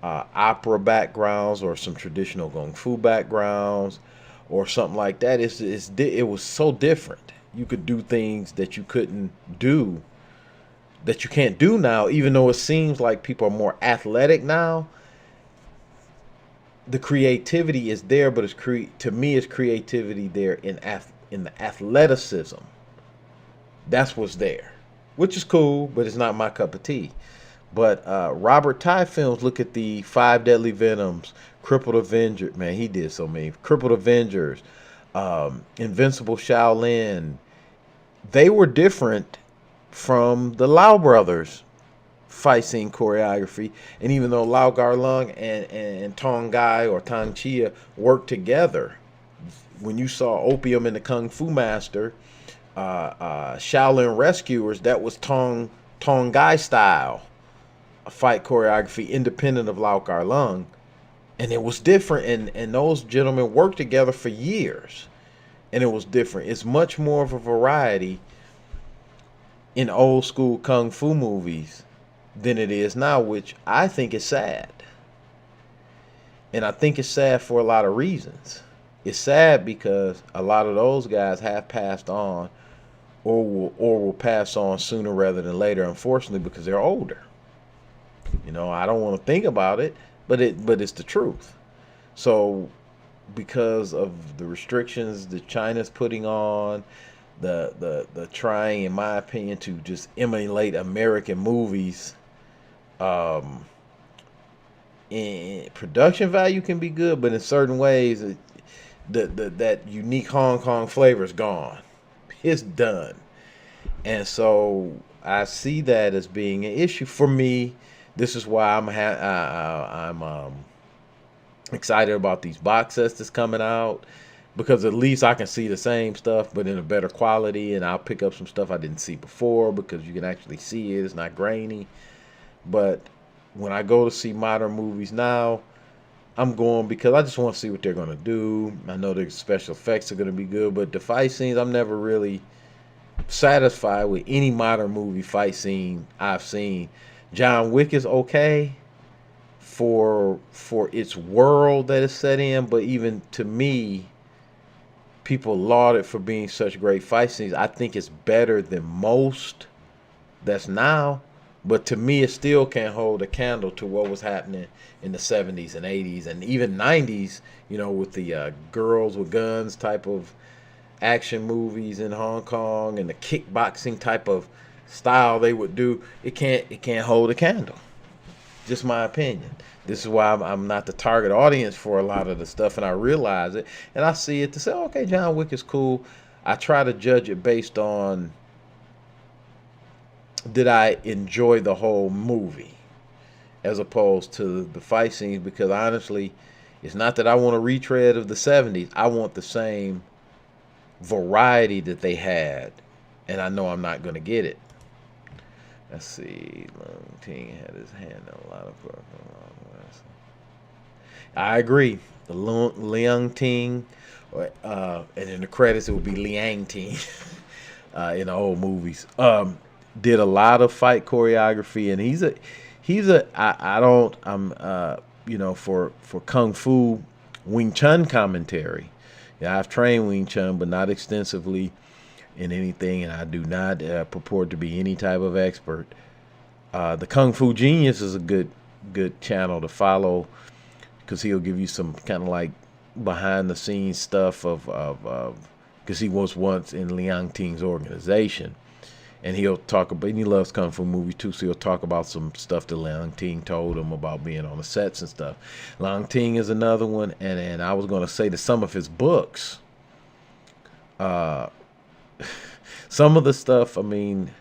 F: opera backgrounds or some traditional kung fu backgrounds or something like that. It was so different. You could do things that you couldn't do, that you can't do now, even though it seems like people are more athletic now. The creativity is there, but to me, it's creativity there in the athleticism. That's what's there, which is cool, but it's not my cup of tea. But Robert Ty films, look at the Five Deadly Venoms, Crippled Avenger. Man, he did so many. Crippled Avengers, Invincible Shaolin. They were different from the Lau brothers fight scene choreography. And even though Lau Gar Lung and Tong Gai or Tang Chia worked together, when you saw Opium and the Kung Fu Master, Shaolin Rescuers, that was Tong Gai style fight choreography, independent of Lau Gar Lung. And it was different, and those gentlemen worked together for years, and it was different. It's much more of a variety in old school kung fu movies than it is now, which I think is sad. And I think it's sad for a lot of reasons. It's sad because a lot of those guys have passed on, or will pass on sooner rather than later, unfortunately, because they're older. You know, I don't want to think about it, but it's the truth. So because of the restrictions that China's putting on, the trying, in my opinion, to just emulate American movies, in production value can be good, but in certain ways, that unique Hong Kong flavor is gone. It's done. And so I see that as being an issue for me. This is why I'm excited about these box sets that's coming out, because at least I can see the same stuff but in a better quality, and I'll pick up some stuff I didn't see before because you can actually see it. It's not grainy. But when I go to see modern movies now, I'm going because I just want to see what they're going to do. I know the special effects are going to be good, but the fight scenes, I'm never really satisfied with any modern movie fight scene I've seen. John Wick is okay for its world that it's set in, but even to me, people laud it for being such great fight scenes. I think it's better than most that's now, but to me, it still can't hold a candle to what was happening in the 70s and 80s and even 90s, you know, with the girls with guns type of action movies in Hong Kong and the kickboxing type of style they would do. It can't hold a candle. Just my opinion. This is why I'm not the target audience for a lot of the stuff, and I realize it, and I see it to say, okay, John Wick is cool. I try to judge it based on, did I enjoy the whole movie, as opposed to the fight scenes, because honestly, it's not that I want a retread of the 70s. I want the same variety that they had, and I know I'm not going to get it. Let's see. Long Ting had his hand on a lot of. I agree. The Liang Ting, and in the credits it would be Liang Ting in the old movies. Did a lot of fight choreography, and I don't for kung fu Wing Chun commentary. Yeah, I've trained Wing Chun, but not extensively in anything, and I do not purport to be any type of expert. The Kung Fu Genius is a good channel to follow because he'll give you some kind of like behind the scenes stuff of because he was once in Liang Ting's organization, and he'll talk about, and he loves kung fu movies too, so he'll talk about some stuff that Liang Ting told him about being on the sets and stuff. Liang Ting is another one, and I was going to say that some of his books, some of the stuff, I mean,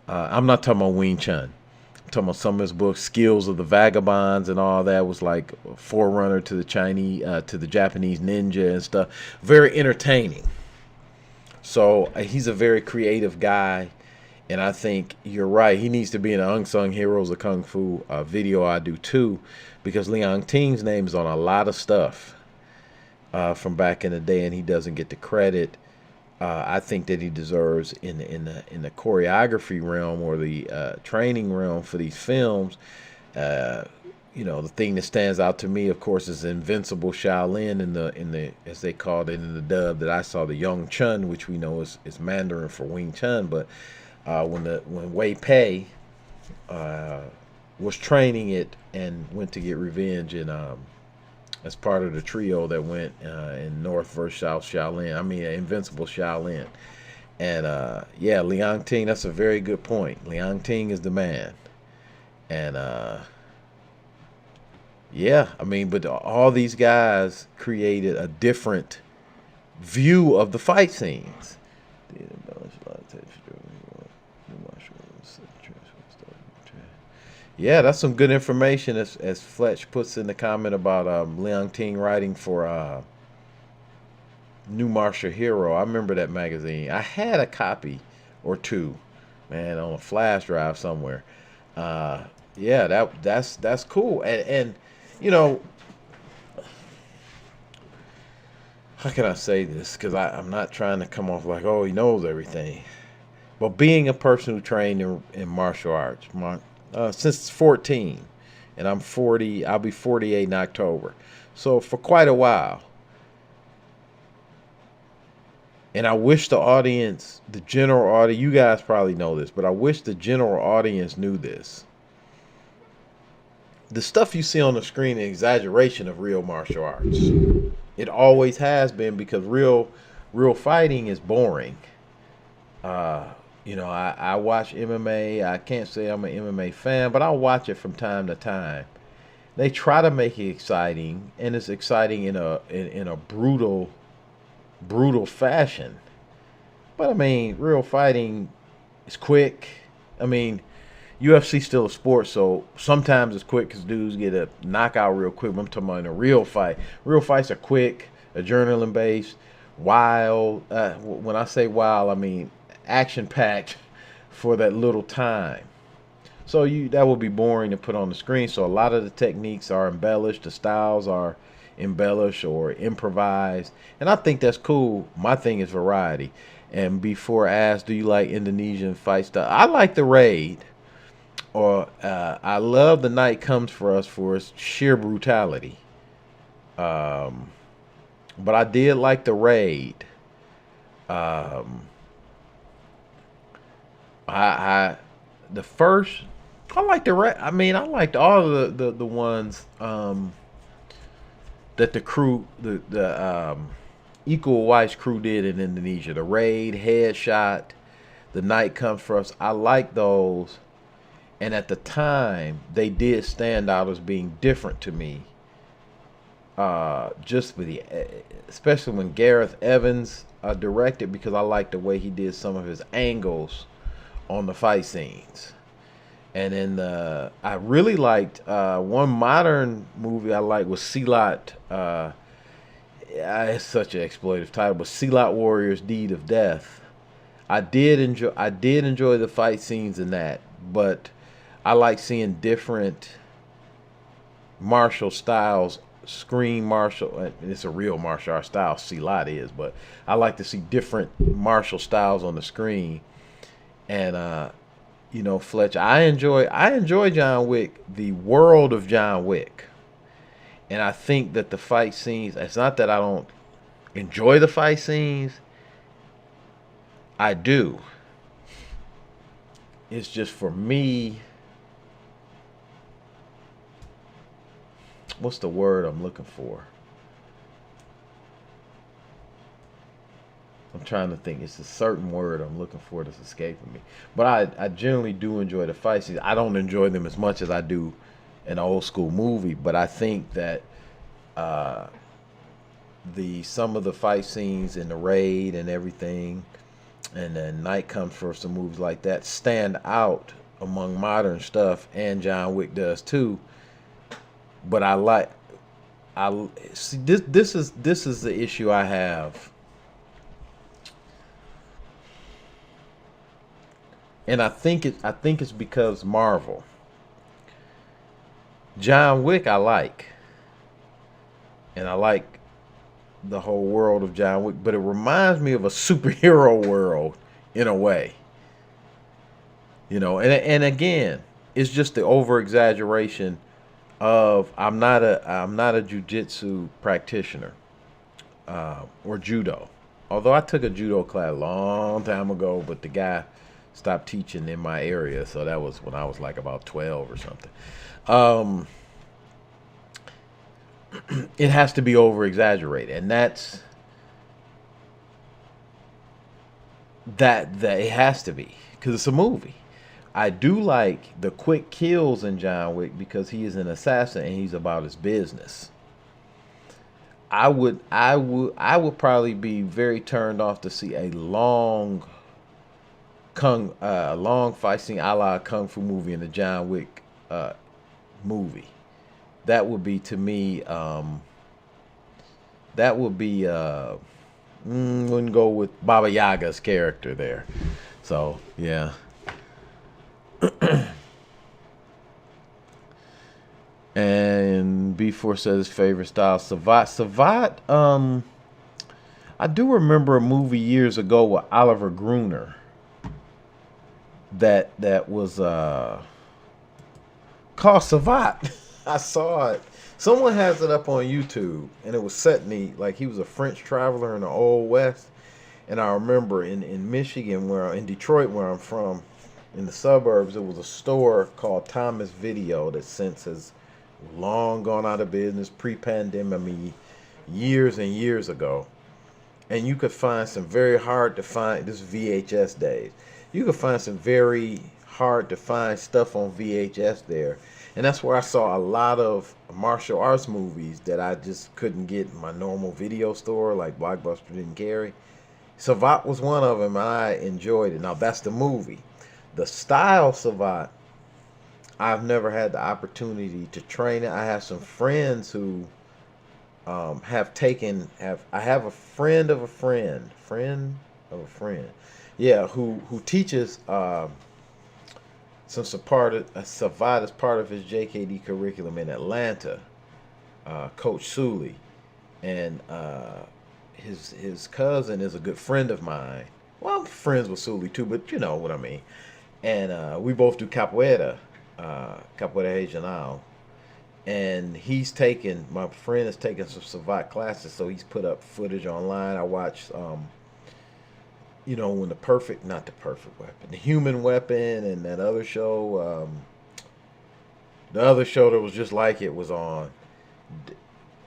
F: I'm not talking about Wing Chun. I'm talking about some of his books, Skills of the Vagabonds and all that, was like a forerunner to the Japanese ninja and stuff. Very entertaining. So he's a very creative guy, and I think you're right. He needs to be in the Unsung Heroes of Kung Fu video. I do too, because Liang Ting's name is on a lot of stuff from back in the day, and he doesn't get the credit. I think that he deserves in the choreography realm or the training realm for these films. The thing that stands out to me, of course, is Invincible Shaolin in the as they called it in the dub that I saw, the Yong Chun, which we know is Mandarin for Wing Chun. But when Wei Pei was training it and went to get revenge and as part of the trio that went in North versus South Shaolin. I mean, Invincible Shaolin. And yeah, Liang Ting, that's a very good point. Liang Ting is the man. And yeah, I mean, but all these guys created a different view of the fight scenes. Yeah, that's some good information, as Fletch puts in the comment about Liang Ting writing for New Martial Hero. I remember that magazine. I had a copy or two, man, on a flash drive somewhere. Yeah, that's cool. And you know, how can I say this? Because I'm not trying to come off like, oh, he knows everything. But being a person who trained in martial arts, since 14, and I'm 40, I'll be 48 in October. So for quite a while. And I wish the audience, the general audience, you guys probably know this, but I wish the general audience knew this. The stuff you see on the screen is an exaggeration of real martial arts. It always has been, because real fighting is boring. I watch MMA. I can't say I'm an MMA fan, but I'll watch it from time to time. They try to make it exciting, and it's exciting in a brutal fashion. But I mean, real fighting is quick. I mean, UFC still a sport, so sometimes it's quick because dudes get a knockout real quick. But I'm talking about in a real fight. Real fights are quick, adrenaline based, wild. When I say wild, I mean action-packed for that little time. So that would be boring to put on the screen. So a lot of the techniques are embellished, the styles are embellished or improvised, and I think that's cool. My thing is variety. And before asked, do you like Indonesian fight style? I like the Raid, or I love The Night Comes for Us for its sheer brutality. But I did like the Raid. I liked I mean, I liked all of the ones that the crew, the Equal White's crew did in Indonesia. The Raid, Headshot, The Night Comes for Us. I like those, and at the time they did stand out as being different to me. Just with especially when Gareth Evans directed, because I liked the way he did some of his angles on the fight scenes. And then I really liked one modern movie I liked was Silat. It's such an exploitive title, but Silat Warriors: Deed of Death. I did enjoy the fight scenes in that, but I like seeing different martial styles, screen martial. It's a real martial art style. Silat is, but I like to see different martial styles on the screen. And you know, Fletcher, I enjoy John Wick, the world of John Wick, and I think that the fight scenes. It's not that I don't enjoy the fight scenes. I do. It's just for me. What's the word I'm looking for? I'm trying to think. It's a certain word I'm looking for that's escaping me. But I generally do enjoy the fight scenes. I don't enjoy them as much as I do an old school movie. But I think that some of the fight scenes in the raid and everything, and then Night Comes for some movies like that, stand out among modern stuff, and John Wick does too. But I see this is the issue I have. And I think it's because Marvel. John Wick I like. And I like the whole world of John Wick, but it reminds me of a superhero world in a way. You know, and again, it's just the over exaggeration of I'm not a jiu-jitsu practitioner or judo. Although I took a judo class a long time ago, but the guy stopped teaching in my area, so that was when I was like about 12 or something. It has to be over exaggerated, and that it has to be because it's a movie. I do like the quick kills in John Wick because he is an assassin and he's about his business. I would probably be very turned off to see a long fight scene a la kung fu movie in the John Wick movie. That would be, to me, wouldn't go with Baba Yaga's character there. So yeah. And B4 says his favorite style, Savat. I do remember a movie years ago with Oliver Gruner that was called Savat. I saw it. Someone has it up on YouTube, and it was set he was a French traveler in the Old West. And I remember in Michigan, in Detroit, where I'm from, in the suburbs, there was a store called Thomas Video that since has long gone out of business, pre-pandemic, I mean, years and years ago. And you could find some very hard to find, this is VHS days, you could find some very hard to find stuff on VHS there. And that's where I saw a lot of martial arts movies that I just couldn't get in my normal video store, like Blockbuster didn't carry. Savat was one of them, and I enjoyed it. Now, that's the movie. The style Savat, I've never had the opportunity to train it. I have some friends who I have a friend of a friend, yeah, who teaches some part of Savat as part of his JKD curriculum in Atlanta. Coach Sully, and his cousin is a good friend of mine. Well, I'm friends with Sully too, but you know what I mean. And we both do capoeira, capoeira regional. And my friend is taking some Savat classes, so he's put up footage online. I watched, when not the perfect weapon, the human weapon, and that other show, the other show that was just like it was on.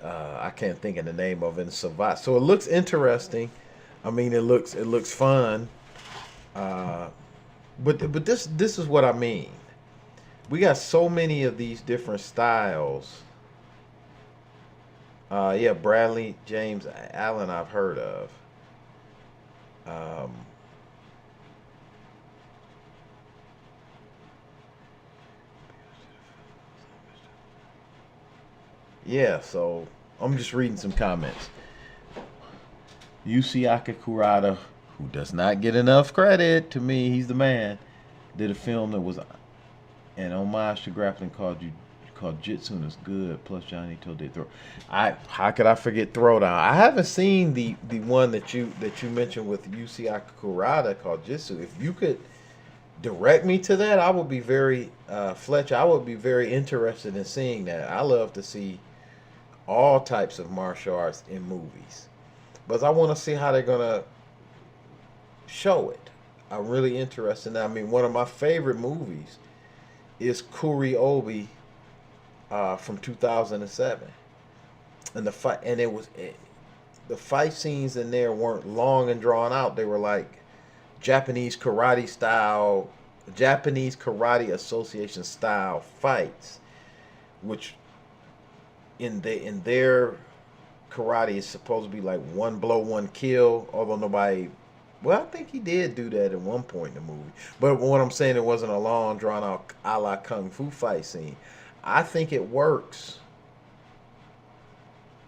F: I can't think of the name of it. Savat. So it looks interesting. I mean, it looks fun. But this is what I mean. We got so many of these different styles. Yeah, Bradley James Allen I've heard of. Yeah, so I'm just reading some comments. Yusuke Kurata, who does not get enough credit, to me, he's the man, did a film that was an homage to grappling called called Jitsu is good. Plus Johnny told did throw. How could I forget Throwdown? I haven't seen the one that you mentioned with Yusi Kurata called Jitsu. If you could direct me to that, I would be very Fletcher. I would be very interested in seeing that. I love to see all types of martial arts in movies, but I want to see how they're gonna show it. I'm really interested in that. I mean, one of my favorite movies is Kuri Obi from 2007, and the fight scenes in there weren't long and drawn out. They were like Japanese Karate Association style fights, which in their karate is supposed to be like one blow, one kill. Although nobody, well, I think he did do that at one point in the movie. But what I'm saying, it wasn't a long drawn out a la kung fu fight scene. I think it works.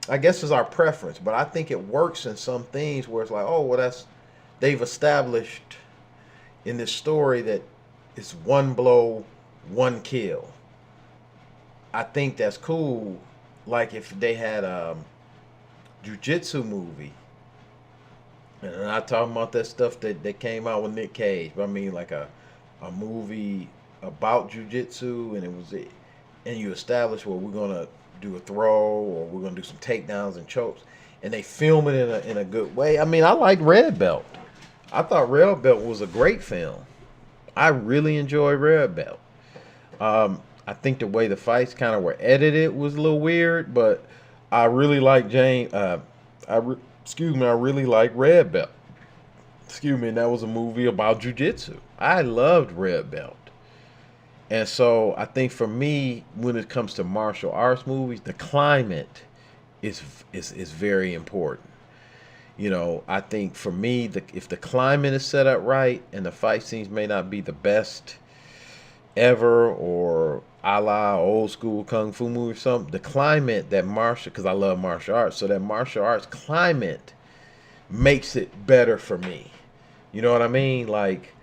F: I guess it's our preference, but I think it works in some things where it's like, oh, well, they've established in this story that it's one blow, one kill. I think that's cool. Like if they had a jiu-jitsu movie, and I'm not talking about that stuff that came out with Nick Cage, but I mean like a movie about jiu-jitsu, and you establish, well, we're gonna do a throw, or we're gonna do some takedowns and chokes, and they film it in a good way. I mean, I like Red Belt. I thought Red Belt was a great film. I really enjoyed Red Belt. I think the way the fights kind of were edited was a little weird, but I really like I really like Red Belt. Excuse me, and that was a movie about jiu-jitsu. I loved Red Belt. And so I think for me, when it comes to martial arts movies, the climate is very important. You know, I think for me, if the climate is set up right and the fight scenes may not be the best ever or a la old school kung fu movie or something, the climate because I love martial arts, so that martial arts climate makes it better for me. You know what I mean? Like,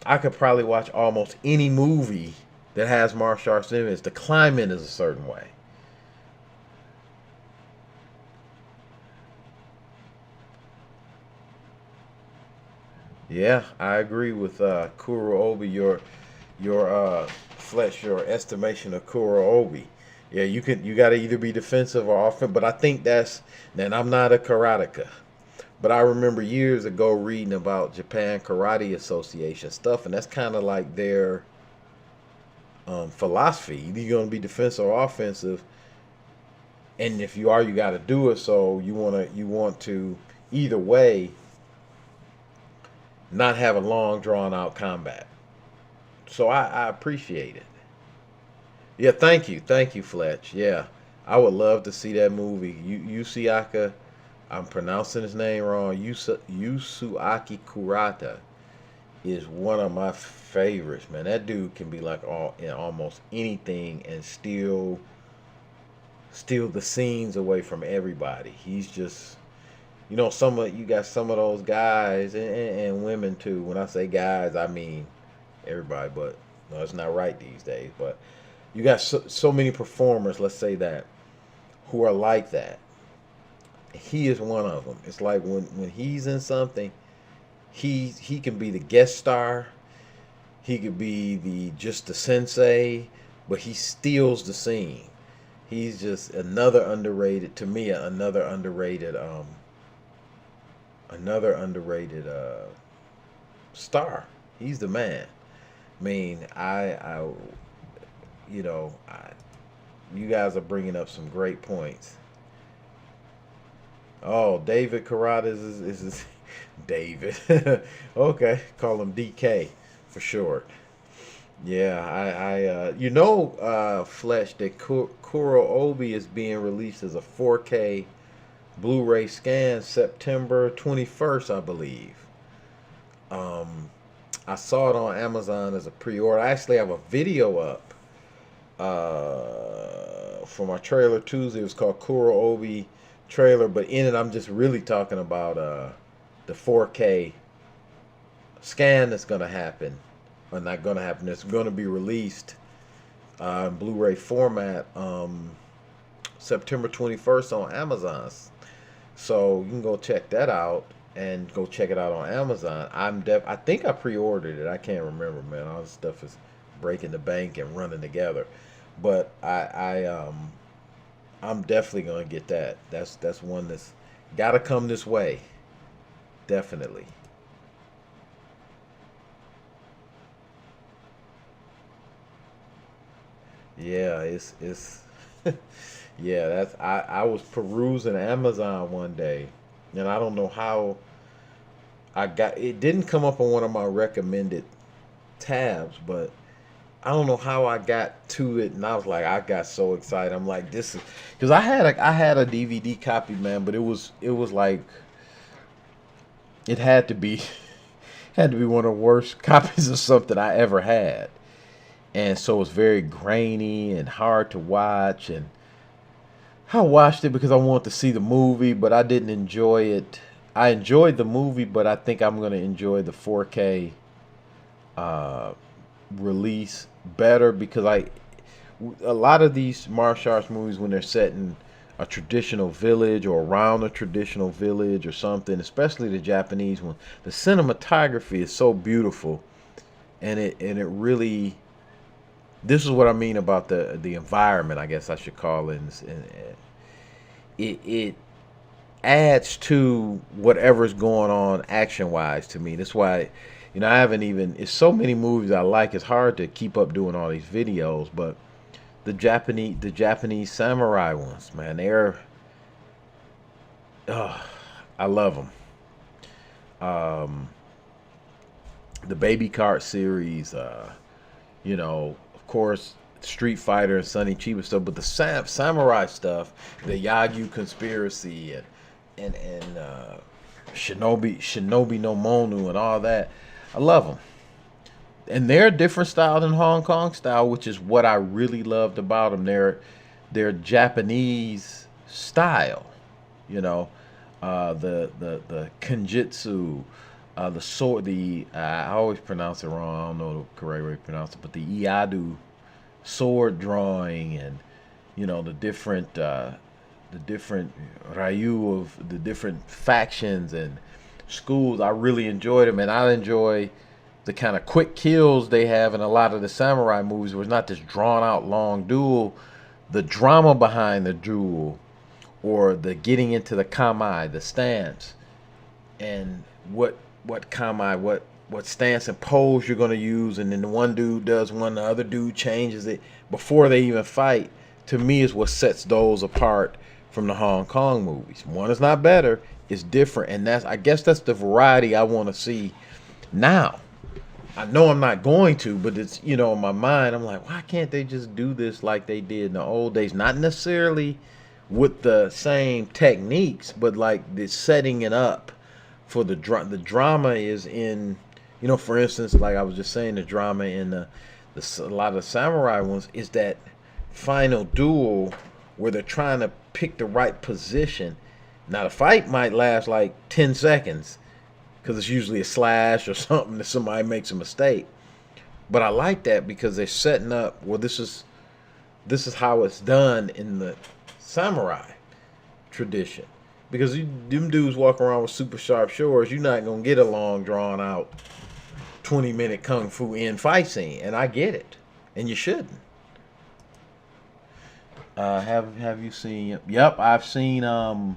F: I could probably watch almost any movie that has martial arts in it. The climate is a certain way. Yeah, I agree with Kuro Obi. Your Fletch, your estimation of Kuro Obi. Yeah, you got to either be defensive or offensive. But I think then I'm not a karateka. But I remember years ago reading about Japan Karate Association stuff, and that's kind of like their philosophy. Either you're going to be defensive or offensive, and if you are, you got to do it. So you want to either way not have a long drawn out combat. So I appreciate it. Yeah, thank you, Fletch. Yeah, I would love to see that movie. Yusuaka, I'm pronouncing his name wrong. Yusuaki Kurata is one of my favorites, man. That dude can be like in almost anything and steal the scenes away from everybody. He's just, you got some of those guys and women too. When I say guys, I mean everybody, but no, it's not right these days. But you got so many performers, let's say that, who are like that. He is one of them. It's like when he's in something, he can be the guest star, he could be just the sensei, but he steals the scene. He's just another underrated star. He's the man. I mean, you guys are bringing up some great points. Oh, David Karate is David. Okay, call him DK for short. Yeah, Fletch, that Kuro Obi is being released as a 4K Blu-ray scan September 21st, I believe. I saw it on Amazon as a pre-order. I actually have a video up for my trailer Tuesday. It was called Kuro Obi trailer, but in it I'm just really talking about the 4K scan that's going to happen, or not going to happen. It's going to be released Blu-ray format September 21st on Amazon. So you can go check that out and go check it out on Amazon. I think I pre-ordered it. I can't remember, man. All this stuff is breaking the bank and running together. But I'm definitely gonna get that. That's one that's gotta come this way. Definitely. Yeah, it's yeah, I was perusing Amazon one day, and I don't know how I got it didn't come up on one of my recommended tabs, but I don't know how I got to it, and I was like, I got so excited. I'm like, this is because I had a DVD copy, man, but it was like it had to be had to be one of the worst copies of something I ever had, and so it's very grainy and hard to watch. And I watched it because I wanted to see the movie, but I didn't enjoy it. I enjoyed the movie, but I think I'm gonna enjoy the 4K release better because a lot of these martial arts movies, when they're set in a traditional village or around a traditional village or something, especially the Japanese one, the cinematography is so beautiful, and it really, this is what I mean about the environment, I guess I should call it. And it adds to whatever's going on action wise to me. That's why, I haven't even, it's so many movies I like, it's hard to keep up doing all these videos. But the Japanese samurai ones, man, I love them. The Baby Cart series, of course, Street Fighter and Sonny Chiba stuff, but the samurai stuff, the Yagyu conspiracy and Shinobi no Monu and all that, I love them. And they're a different style than Hong Kong style, which is what I really loved about them. They're Japanese style, the kenjutsu, the sword, I always pronounce it wrong. I don't know the correct way to pronounce it, but the iadu sword drawing, and the different ryu of the different factions and schools. I really enjoyed them, and I enjoy the kind of quick kills they have in a lot of the samurai movies, where it's not this drawn out long duel. The drama behind the duel, or the getting into the kamae, the stance, and what kamae, what stance and pose you're going to use, and then the one dude does one, the other dude changes it before they even fight, to me is what sets those apart from the Hong Kong movies. One is not better, it's different, and I guess that's the variety I want to see now. I know I'm not going to, but it's, in my mind, I'm like, why can't they just do this like they did in the old days? Not necessarily with the same techniques, but like the setting it up for the drama is in, for instance, like I was just saying, the drama in a lot of the samurai ones is that final duel where they're trying to pick the right position. Now the fight might last like 10 seconds because it's usually a slash or something that somebody makes a mistake. But I like that because they're setting up, well, this is how it's done in the samurai tradition. Because them dudes walk around with super sharp swords, you're not going to get a long, drawn out 20-minute kung fu in fight scene. And I get it. And you shouldn't. Have you seen, yep, I've seen,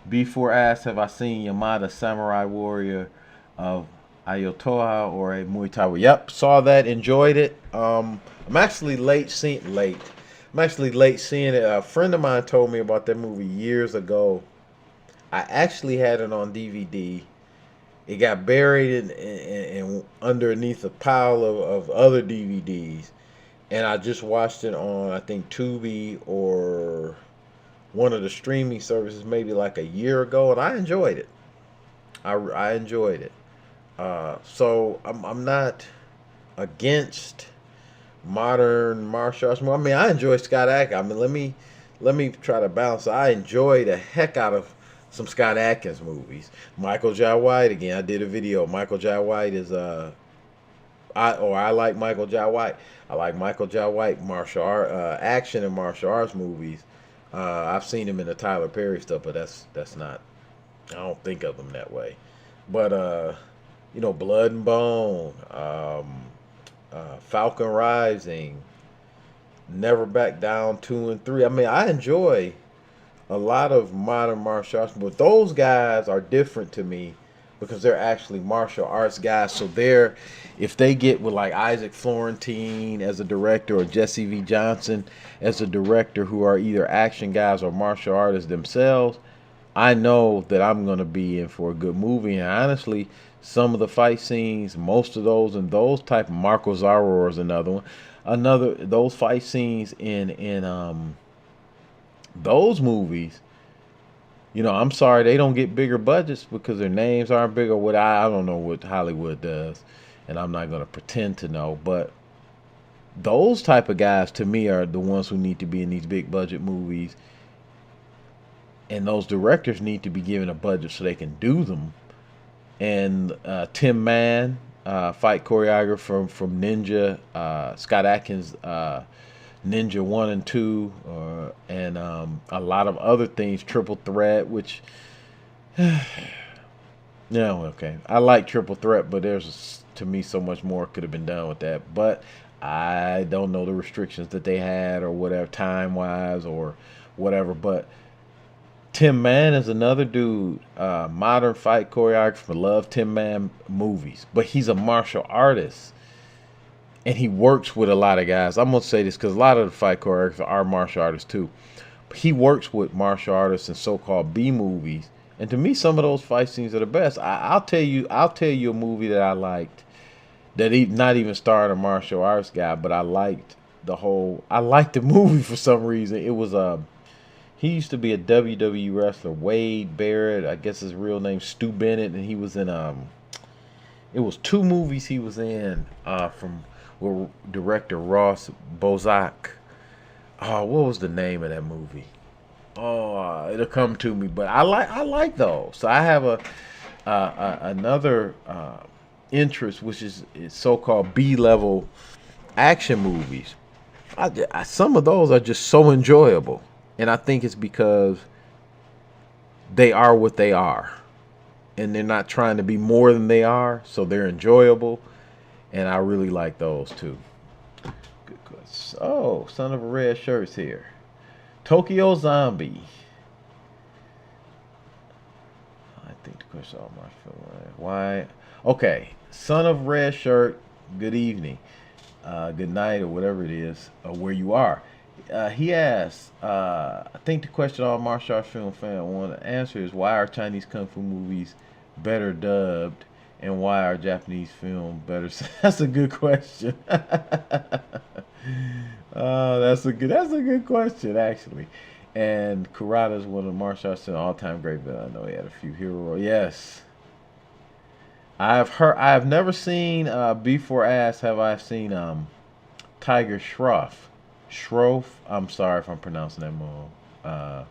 F: before asked, have I seen Yamada Samurai Warrior of Ayotoha or a Muay Thai? Yep, saw that, enjoyed it. I'm actually late seeing it. A friend of mine told me about that movie years ago. I actually had it on DVD. It got buried in underneath a pile of other DVDs, and I just watched it on, I think, Tubi or one of the streaming services maybe like a year ago, and I enjoyed it. I enjoyed it. So I'm not against modern martial arts. I mean, I enjoy Scott Adkins. I mean, let me try to balance. I enjoy the heck out of some Scott Adkins movies. Michael Jai White again. I did a video. Michael Jai White is I like Michael Jai White. I like Michael Jai White martial art, action and martial arts movies. I've seen him in the Tyler Perry stuff, but that's not. I don't think of him that way. But you know, Blood and Bone, Falcon Rising, Never Back Down 2 and 3. I mean, I enjoy a lot of modern martial arts, but those guys are different to me because they're actually martial arts guys. So if they get with like Isaac Florentine as a director or Jesse V. Johnson as a director, who are either action guys or martial artists themselves, I know that I'm going to be in for a good movie. And honestly, some of the fight scenes, most of those, and those type of Marco Zarro is another one. Those fight scenes in those movies, you know, I'm sorry they don't get bigger budgets because their names aren't big, or what. I don't know what Hollywood does, and I'm not going to pretend to know. But those type of guys, to me, are the ones who need to be in these big budget movies. And those directors need to be given a budget so they can do them. And Tim Mann, fight choreographer from Ninja, Scott Atkins, Ninja 1 and 2, and a lot of other things, Triple Threat, which, yeah, okay. I like Triple Threat, but there's, to me, so much more could have been done with that. But I don't know the restrictions that they had or whatever, time-wise or whatever. But Tim Mann is another dude, modern fight choreographer. Love Tim Mann movies, but he's a martial artist, and he works with a lot of guys. I'm gonna say this because a lot of the fight choreographers are martial artists too. But he works with martial artists in so-called B movies, and to me, some of those fight scenes are the best. I'll tell you a movie that I liked that not even starred a martial arts guy, but I liked the movie for some reason. It was he used to be a WWE wrestler, Wade Barrett. I guess his real name Stu Bennett, and he was in it was 2 movies he was in from director Ross Bozak. Oh, what was the name of that movie? Oh, it'll come to me. But I like those. So I have another interest, which is so-called B-level action movies. Some of those are just so enjoyable. And I think it's because they are what they are. And they're not trying to be more than they are. So they're enjoyable. And I really like those too. Good question. Oh, Son of a Red Shirt's here. Tokyo Zombie. I think the question on my phone. Why? Okay. Son of Red Shirt, good evening. Good night, or whatever it is, where you are. He asks, I think the question all martial arts film fan want to answer is, why are Chinese kung fu movies better dubbed, and why are Japanese film better? That's a good question. That's a good question, actually. And Kurata is one of the martial arts all-time great villains. I know he had a few hero. Yes. I've never seen Before Ass have I seen Tiger Shroff. I'm sorry if I'm pronouncing that wrong.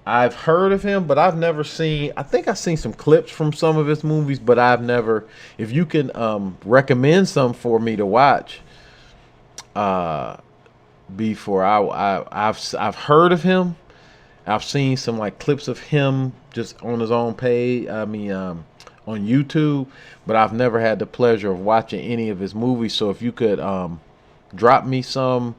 F: I've heard of him, but I've never seen. I think I've seen some clips from some of his movies, but I've never. If you can recommend some for me to watch, before I've heard of him. I've seen some like clips of him just on his own page. I mean, on YouTube, but I've never had the pleasure of watching any of his movies. So if you could drop me some,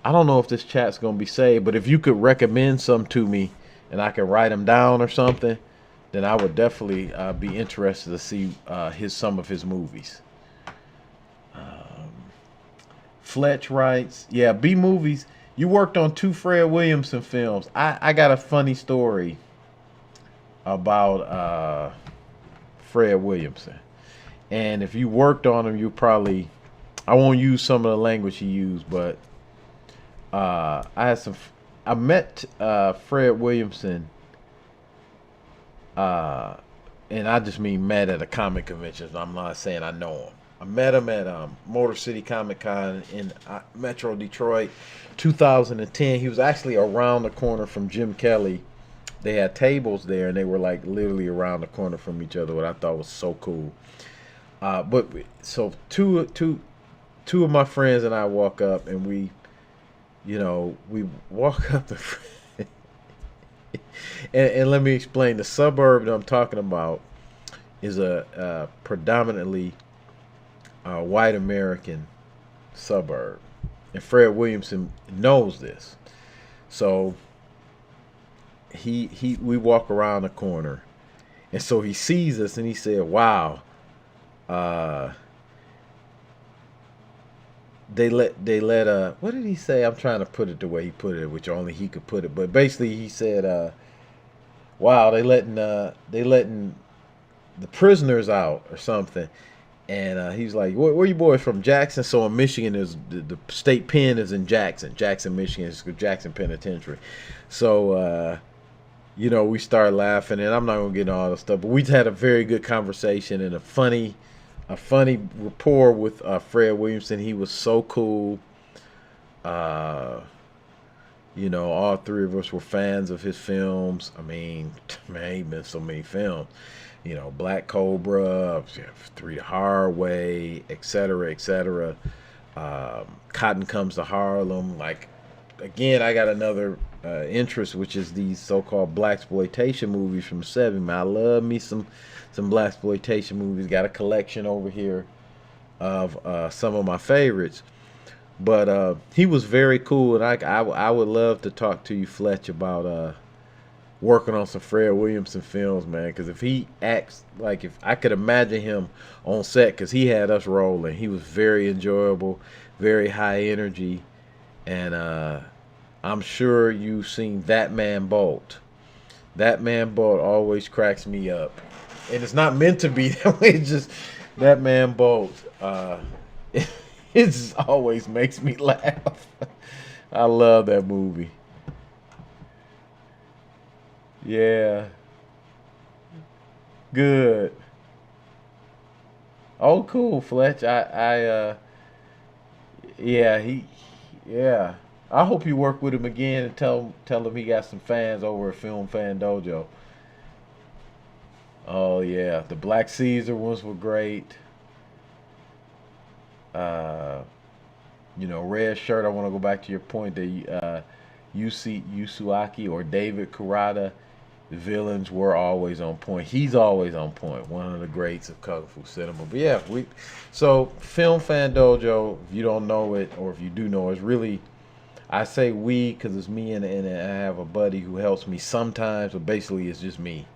F: I don't know if this chat's gonna be saved, but if you could recommend some to me and I can write them down or something, then I would definitely be interested to see some of his movies. Fletch writes, yeah, B movies. You worked on 2 Fred Williamson films. I got a funny story about Fred Williamson. And if you worked on him, you probably, I won't use some of the language he used, but I met Fred Williamson, and I just mean met at a comic convention. I'm not saying I know him. I met him at Motor City Comic Con in Metro Detroit, 2010. He was actually around the corner from Jim Kelly. They had tables there, and they were like literally around the corner from each other, what I thought was so cool. But so two of my friends and I walk up, and we walk up and let me explain. The suburb that I'm talking about is a predominantly white American suburb, and Fred Williamson knows this. So we walk around the corner, and so he sees us, and he said, "Wow, they let what did he say? I'm trying to put it the way he put it, which only he could put it. But basically, he said, "Wow, they letting the prisoners out or something." And he's like, where you boys from? Jackson. So in Michigan, is the state pen is in Jackson, Michigan. It's Jackson Penitentiary. So we start laughing, and I'm not gonna get into all the stuff, but we had a very good conversation and a funny rapport with Fred Williamson. He was so cool. All three of us were fans of his films. I mean, man, he's been so many films. Black Cobra, Three the Hard Way, etc., etc. Cotton Comes to Harlem. Like, again, I got another interest, which is these so-called blaxploitation movies from the '70s. Man, I love me some blaxploitation movies. Got a collection over here of some of my favorites. But he was very cool, and I would love to talk to you, Fletch, about working on some Fred Williamson films, man. Because if he acts like, if I could imagine him on set, because he had us rolling. He was very enjoyable, very high energy, and I'm sure you've seen That Man Bolt. That Man Bolt always cracks me up, and it's not meant to be that way. It's just That Man Bolt. It just always makes me laugh. I love that movie. Yeah. Good. Oh, cool, Fletch. Yeah. I hope you work with him again and tell him he got some fans over at Film Fan Dojo. Oh yeah, the Black Caesar ones were great. Red Shirt. I want to go back to your point that Yusuaki or David Kurata, the villains were always on point. He's always on point. One of the greats of kung fu cinema. But yeah, so Film Fan Dojo. If you don't know it, or if you do know, it's really, I say we because it's me and I have a buddy who helps me sometimes, but basically it's just me.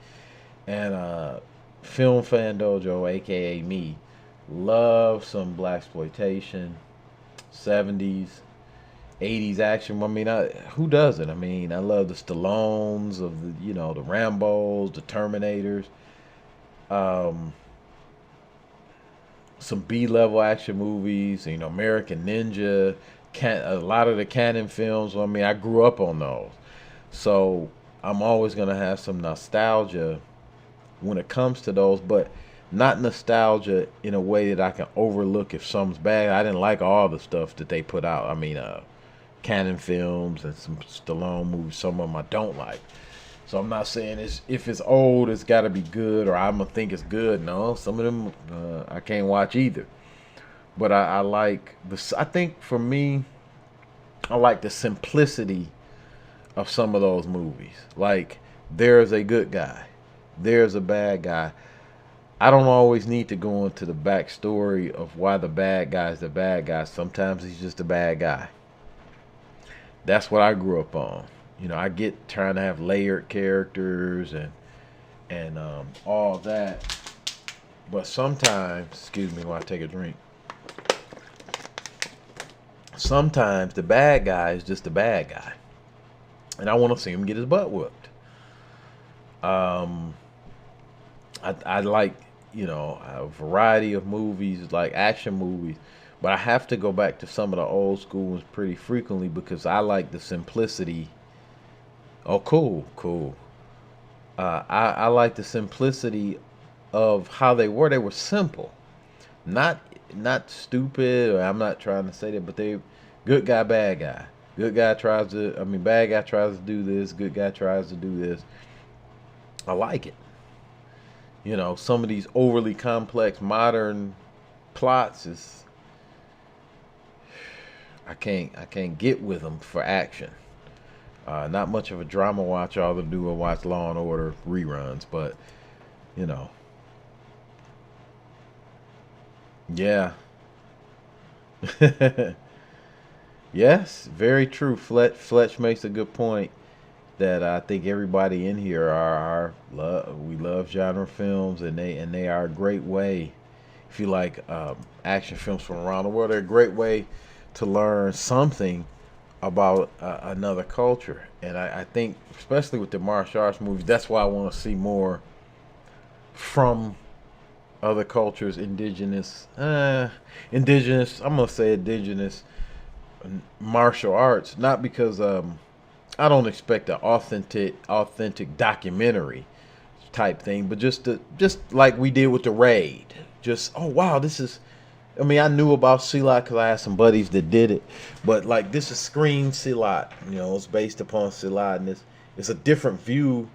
F: And Film Fan Dojo, aka me, love some blaxploitation, 70s, 80s action. I mean, who doesn't? I mean, I love the Stallones of the Rambos, the Terminators, some B-level action movies. American Ninja, a lot of the Cannon films. I mean, I grew up on those, so I'm always gonna have some nostalgia when it comes to those, but not nostalgia in a way that I can overlook if something's bad. I didn't like all the stuff that they put out. I mean, Cannon films and some Stallone movies, some of them I don't like. So I'm not saying if it's old, it's got to be good, or I'm going to think it's good. No, some of them I can't watch either. But I like I think for me, I like the simplicity of some of those movies. Like, there's a good guy, there's a bad guy. I don't always need to go into the backstory of why the bad guy's the bad guy. Sometimes he's just a bad guy. That's what I grew up on. I get trying to have layered characters and all that. But sometimes, excuse me while I take a drink. Sometimes the bad guy is just a bad guy, and I want to see him get his butt whooped. I like, a variety of movies, like action movies, but I have to go back to some of the old school ones pretty frequently because I like the simplicity. Oh, cool. I like the simplicity of how they were. They were simple, not stupid. Or I'm not trying to say that, but they good guy, bad guy. Bad guy tries to do this. Good guy tries to do this. I like it. You know, some of these overly complex modern plots is I can't get with them for action. Not much of a drama watcher. All I do is watch Law and Order reruns, but you know, yeah. Yes, very true. Fletch makes a good point that I think everybody in here we love genre films, and they are a great way. If you like action films from around the world, they're a great way to learn something about another culture. And I think, especially with the martial arts movies, that's why I want to see more from other cultures, indigenous. I'm gonna say indigenous martial arts, not because I don't expect an authentic documentary type thing, but just like we did with the Raid. Just, oh wow, this is. I mean, I knew about Silat because I had some buddies that did it, but like this is screen Silat. You know, it's based upon Silat, and it's a different view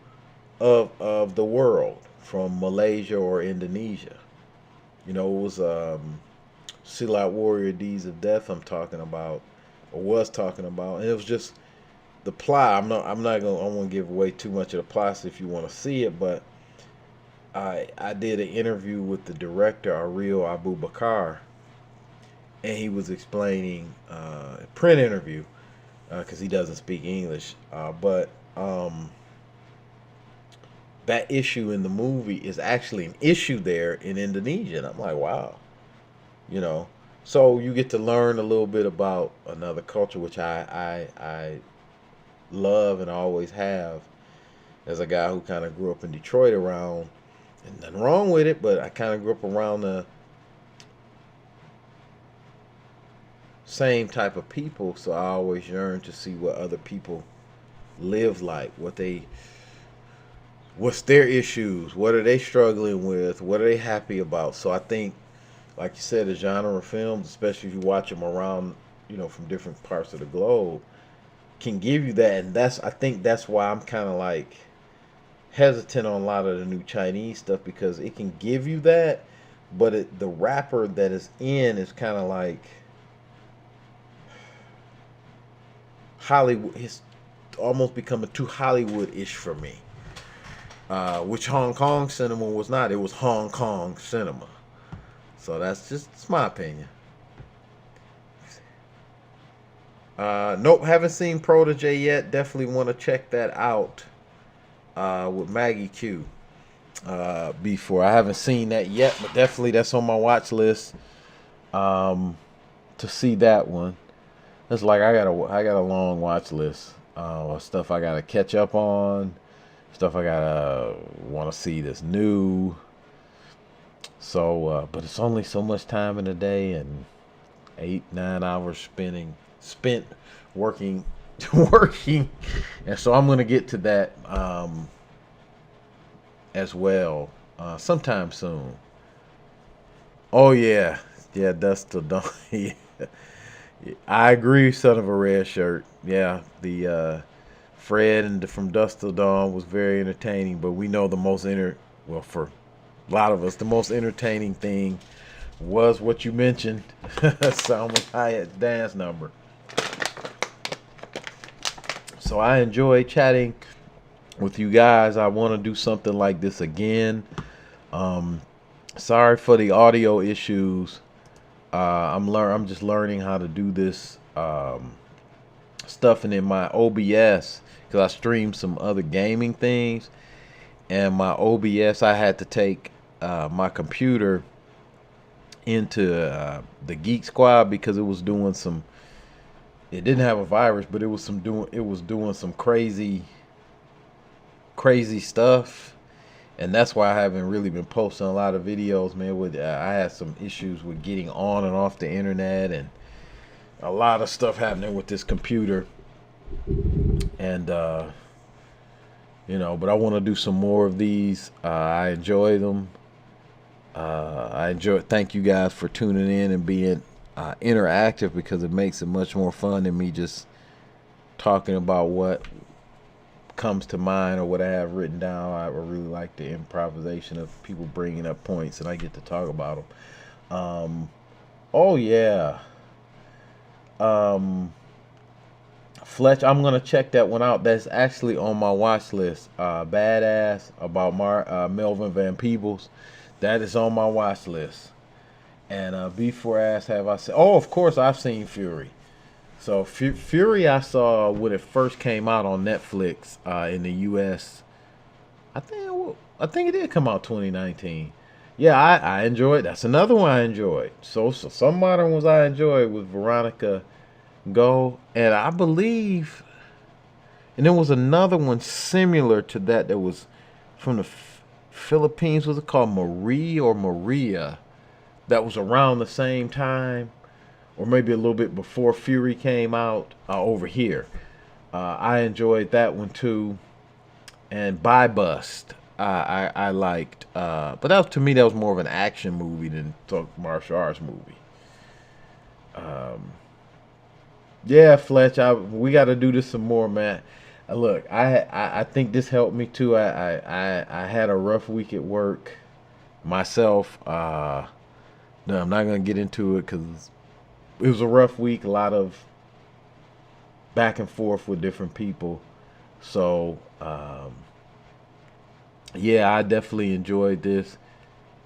F: of the world from Malaysia or Indonesia. You know, it was Silat Warrior Deeds of Death I'm talking about, or was talking about, and it was just the plot. I won't give away too much of the plot if you want to see it, but I did an interview with the director Ariel Abu Bakar, and he was explaining a print interview because he doesn't speak English, but that issue in the movie is actually an issue there in Indonesia, and I'm like, wow, you know. So you get to learn a little bit about another culture, which I love and always have, as a guy who kind of grew up in Detroit around, and nothing wrong with it, but I kind of grew up around the same type of people, so I always yearn to see what other people live like, what's their issues, what are they struggling with, what are they happy about. So I think, like you said, the genre of films, especially if you watch them around, you know, from different parts of the globe, can give you that. And I think that's why I'm kind of like hesitant on a lot of the new Chinese stuff, because it can give you that, but the rapper that is in is kind of like Hollywood. It's almost becoming too Hollywood-ish for me, which Hong Kong cinema was not. It was Hong Kong cinema. So it's my opinion. Nope, haven't seen Protege yet. Definitely want to check that out with Maggie Q. Before, I haven't seen that yet, but definitely that's on my watch list to see that one. It's like I got a long watch list of stuff I gotta catch up on, stuff I gotta want to see that's new. So, but it's only so much time in a day, and 8-9 hours spent working, and so I'm gonna get to that as well sometime soon. Oh yeah, Dust Till Dawn. Yeah. I agree, son of a red shirt. Yeah, the Fred from Dust Till Dawn was very entertaining, but we know for a lot of us, the most entertaining thing was what you mentioned, Salma Hayek's dance number. So I enjoy chatting with you guys. I want to do something like this again. Sorry for the audio issues. I'm just learning how to do this stuff, and in my OBS, because I stream some other gaming things, and my OBS, I had to take my computer into the Geek Squad because it was doing some. It didn't have a virus, but it was doing some crazy stuff, and that's why I haven't really been posting a lot of videos, man. I had some issues with getting on and off the internet, and a lot of stuff happening with this computer, and but I want to do some more of these. I enjoy them. Thank you guys for tuning in and being interactive, because it makes it much more fun than me just talking about what comes to mind or what I have written down. I really like the improvisation of people bringing up points, and I get to talk about them. Oh yeah. Fletch, I'm gonna check that one out. That's actually on my watch list. Badass about Melvin Van Peebles. That is on my watch list. And before ass have I seen? Oh, of course I've seen Fury. So Fury I saw when it first came out on Netflix in the U.S. I think it did come out 2019. Yeah, I enjoyed. That's another one I enjoyed. So some modern ones I enjoyed was Veronica Go, and I believe, and there was another one similar to that was from the Philippines. Was it called Marie or Maria? That was around the same time, or maybe a little bit before Fury came out over here. I enjoyed that one too, and By Bust I liked, but that was, to me, that was more of an action movie than a martial arts movie. Yeah, Fletch, we got to do this some more, man. Look, I think this helped me too. I had a rough week at work myself. No, I'm not gonna get into it because it was a rough week. A lot of back and forth with different people. So, yeah, I definitely enjoyed this.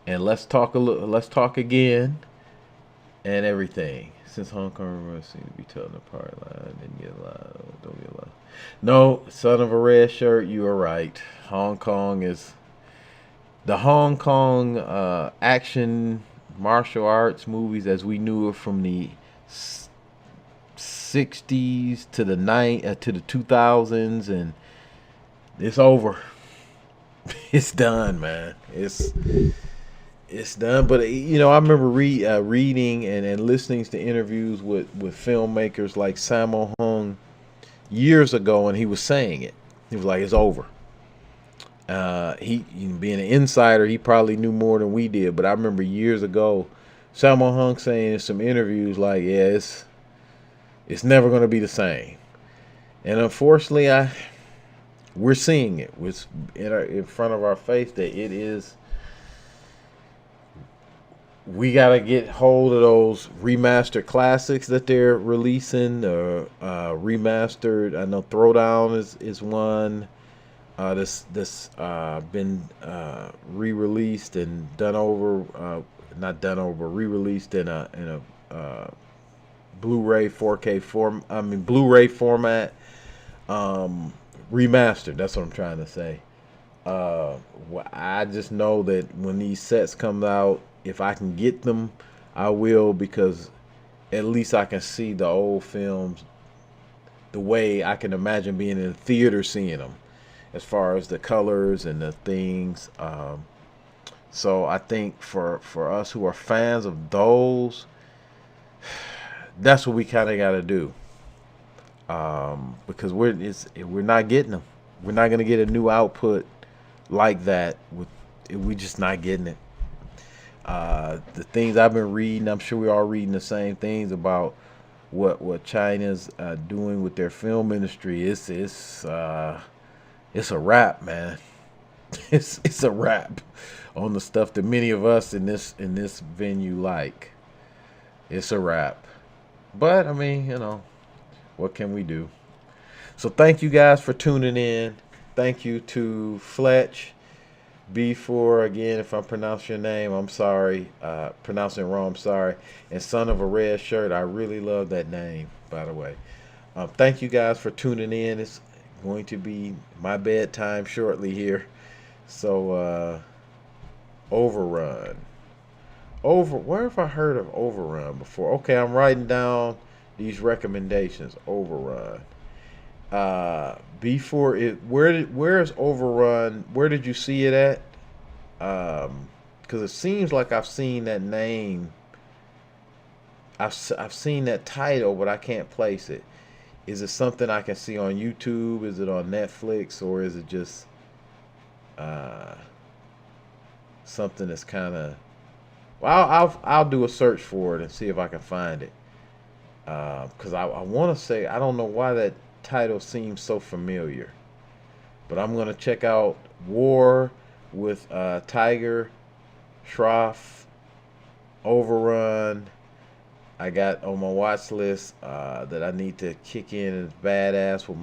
F: And let's talk again and everything. Since Hong Kong runners seem to be telling the party line, didn't get a lot. Don't get a lot. No, son of a red shirt, you are right. Hong Kong is the Hong Kong action martial arts movies as we knew it from the 60s to the to the 2000s, and it's over. It's done, man. It's done. But I remember reading and listening to interviews with filmmakers like Sammo Hung years ago, and he was saying it. He was like, it's over. He being an insider, he probably knew more than we did. But I remember years ago, Sammo Hung saying in some interviews, like, yeah, it's never going to be the same. And unfortunately, we're seeing it. It's in front of our face that it is. We got to get hold of those remastered classics that they're releasing. Remastered, I know Throwdown is one. This been re-released and done over, not done over, re-released in a Blu-ray 4K Blu-ray format. Remastered. That's what I'm trying to say. I just know that when these sets come out, if I can get them, I will, because at least I can see the old films the way I can imagine being in the theater seeing them, as far as the colors and the things. So I think for us who are fans of those, that's what we kind of got to do. Because we're not getting them. We're not gonna get a new output like that. We're just not getting it. The things I've been reading, I'm sure we're all reading the same things about what China's doing with their film industry. It's a wrap, man. It's a wrap on the stuff that many of us in this venue like. It's a wrap. But I mean, what can we do? So thank you guys for tuning in. Thank you to Fletch. B4, again, if I'm pronouncing your name, I'm sorry. Pronouncing it wrong, I'm sorry. And Son of a Red Shirt, I really love that name, by the way. Thank you guys for tuning in. It's going to be my bedtime shortly here. So, Overrun. Where have I heard of Overrun before? Okay, I'm writing down these recommendations. Overrun. Where is Overrun? Where did you see it at? Because it seems like I've seen that name. I've seen that title, but I can't place it. Is it something I can see on YouTube? Is it on Netflix, or is it just something that's kind of? Well, I'll do a search for it and see if I can find it. Because I want to say, I don't know why that title seems so familiar. But I'm gonna check out War with Tiger, Shroff, Overrun. I got on my watch list that I need to kick in is Badass with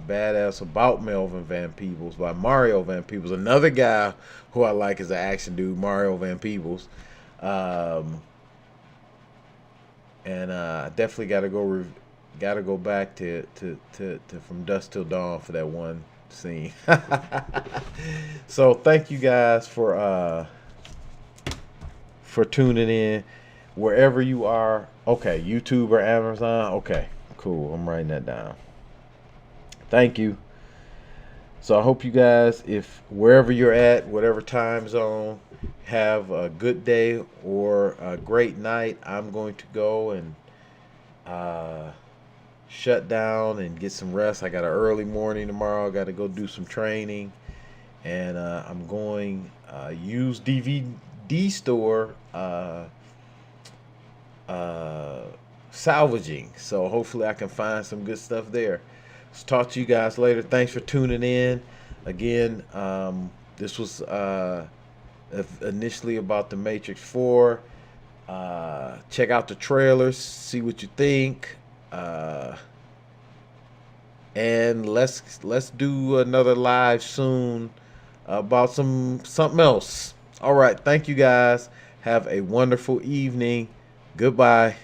F: Badass About Melvin Van Peebles by Mario Van Peebles. Another guy who I like is an action dude, Mario Van Peebles. And I definitely gotta go back to From Dusk Till Dawn for that one scene. So thank you guys for tuning in wherever you are. Okay, YouTube or Amazon. Okay, cool. I'm writing that down. Thank you. So I hope you guys, if wherever you're at, whatever time zone, have a good day or a great night. I'm going to go and shut down and get some rest. I got an early morning tomorrow. I got to go do some training, and I'm going use DVD store salvaging. So hopefully I can find some good stuff there. So talk to you guys later. Thanks for tuning in. Again, this was initially about the Matrix 4. Check out the trailers, see what you think, and let's do another live soon about something else. All right, thank you guys. Have a wonderful evening. Goodbye.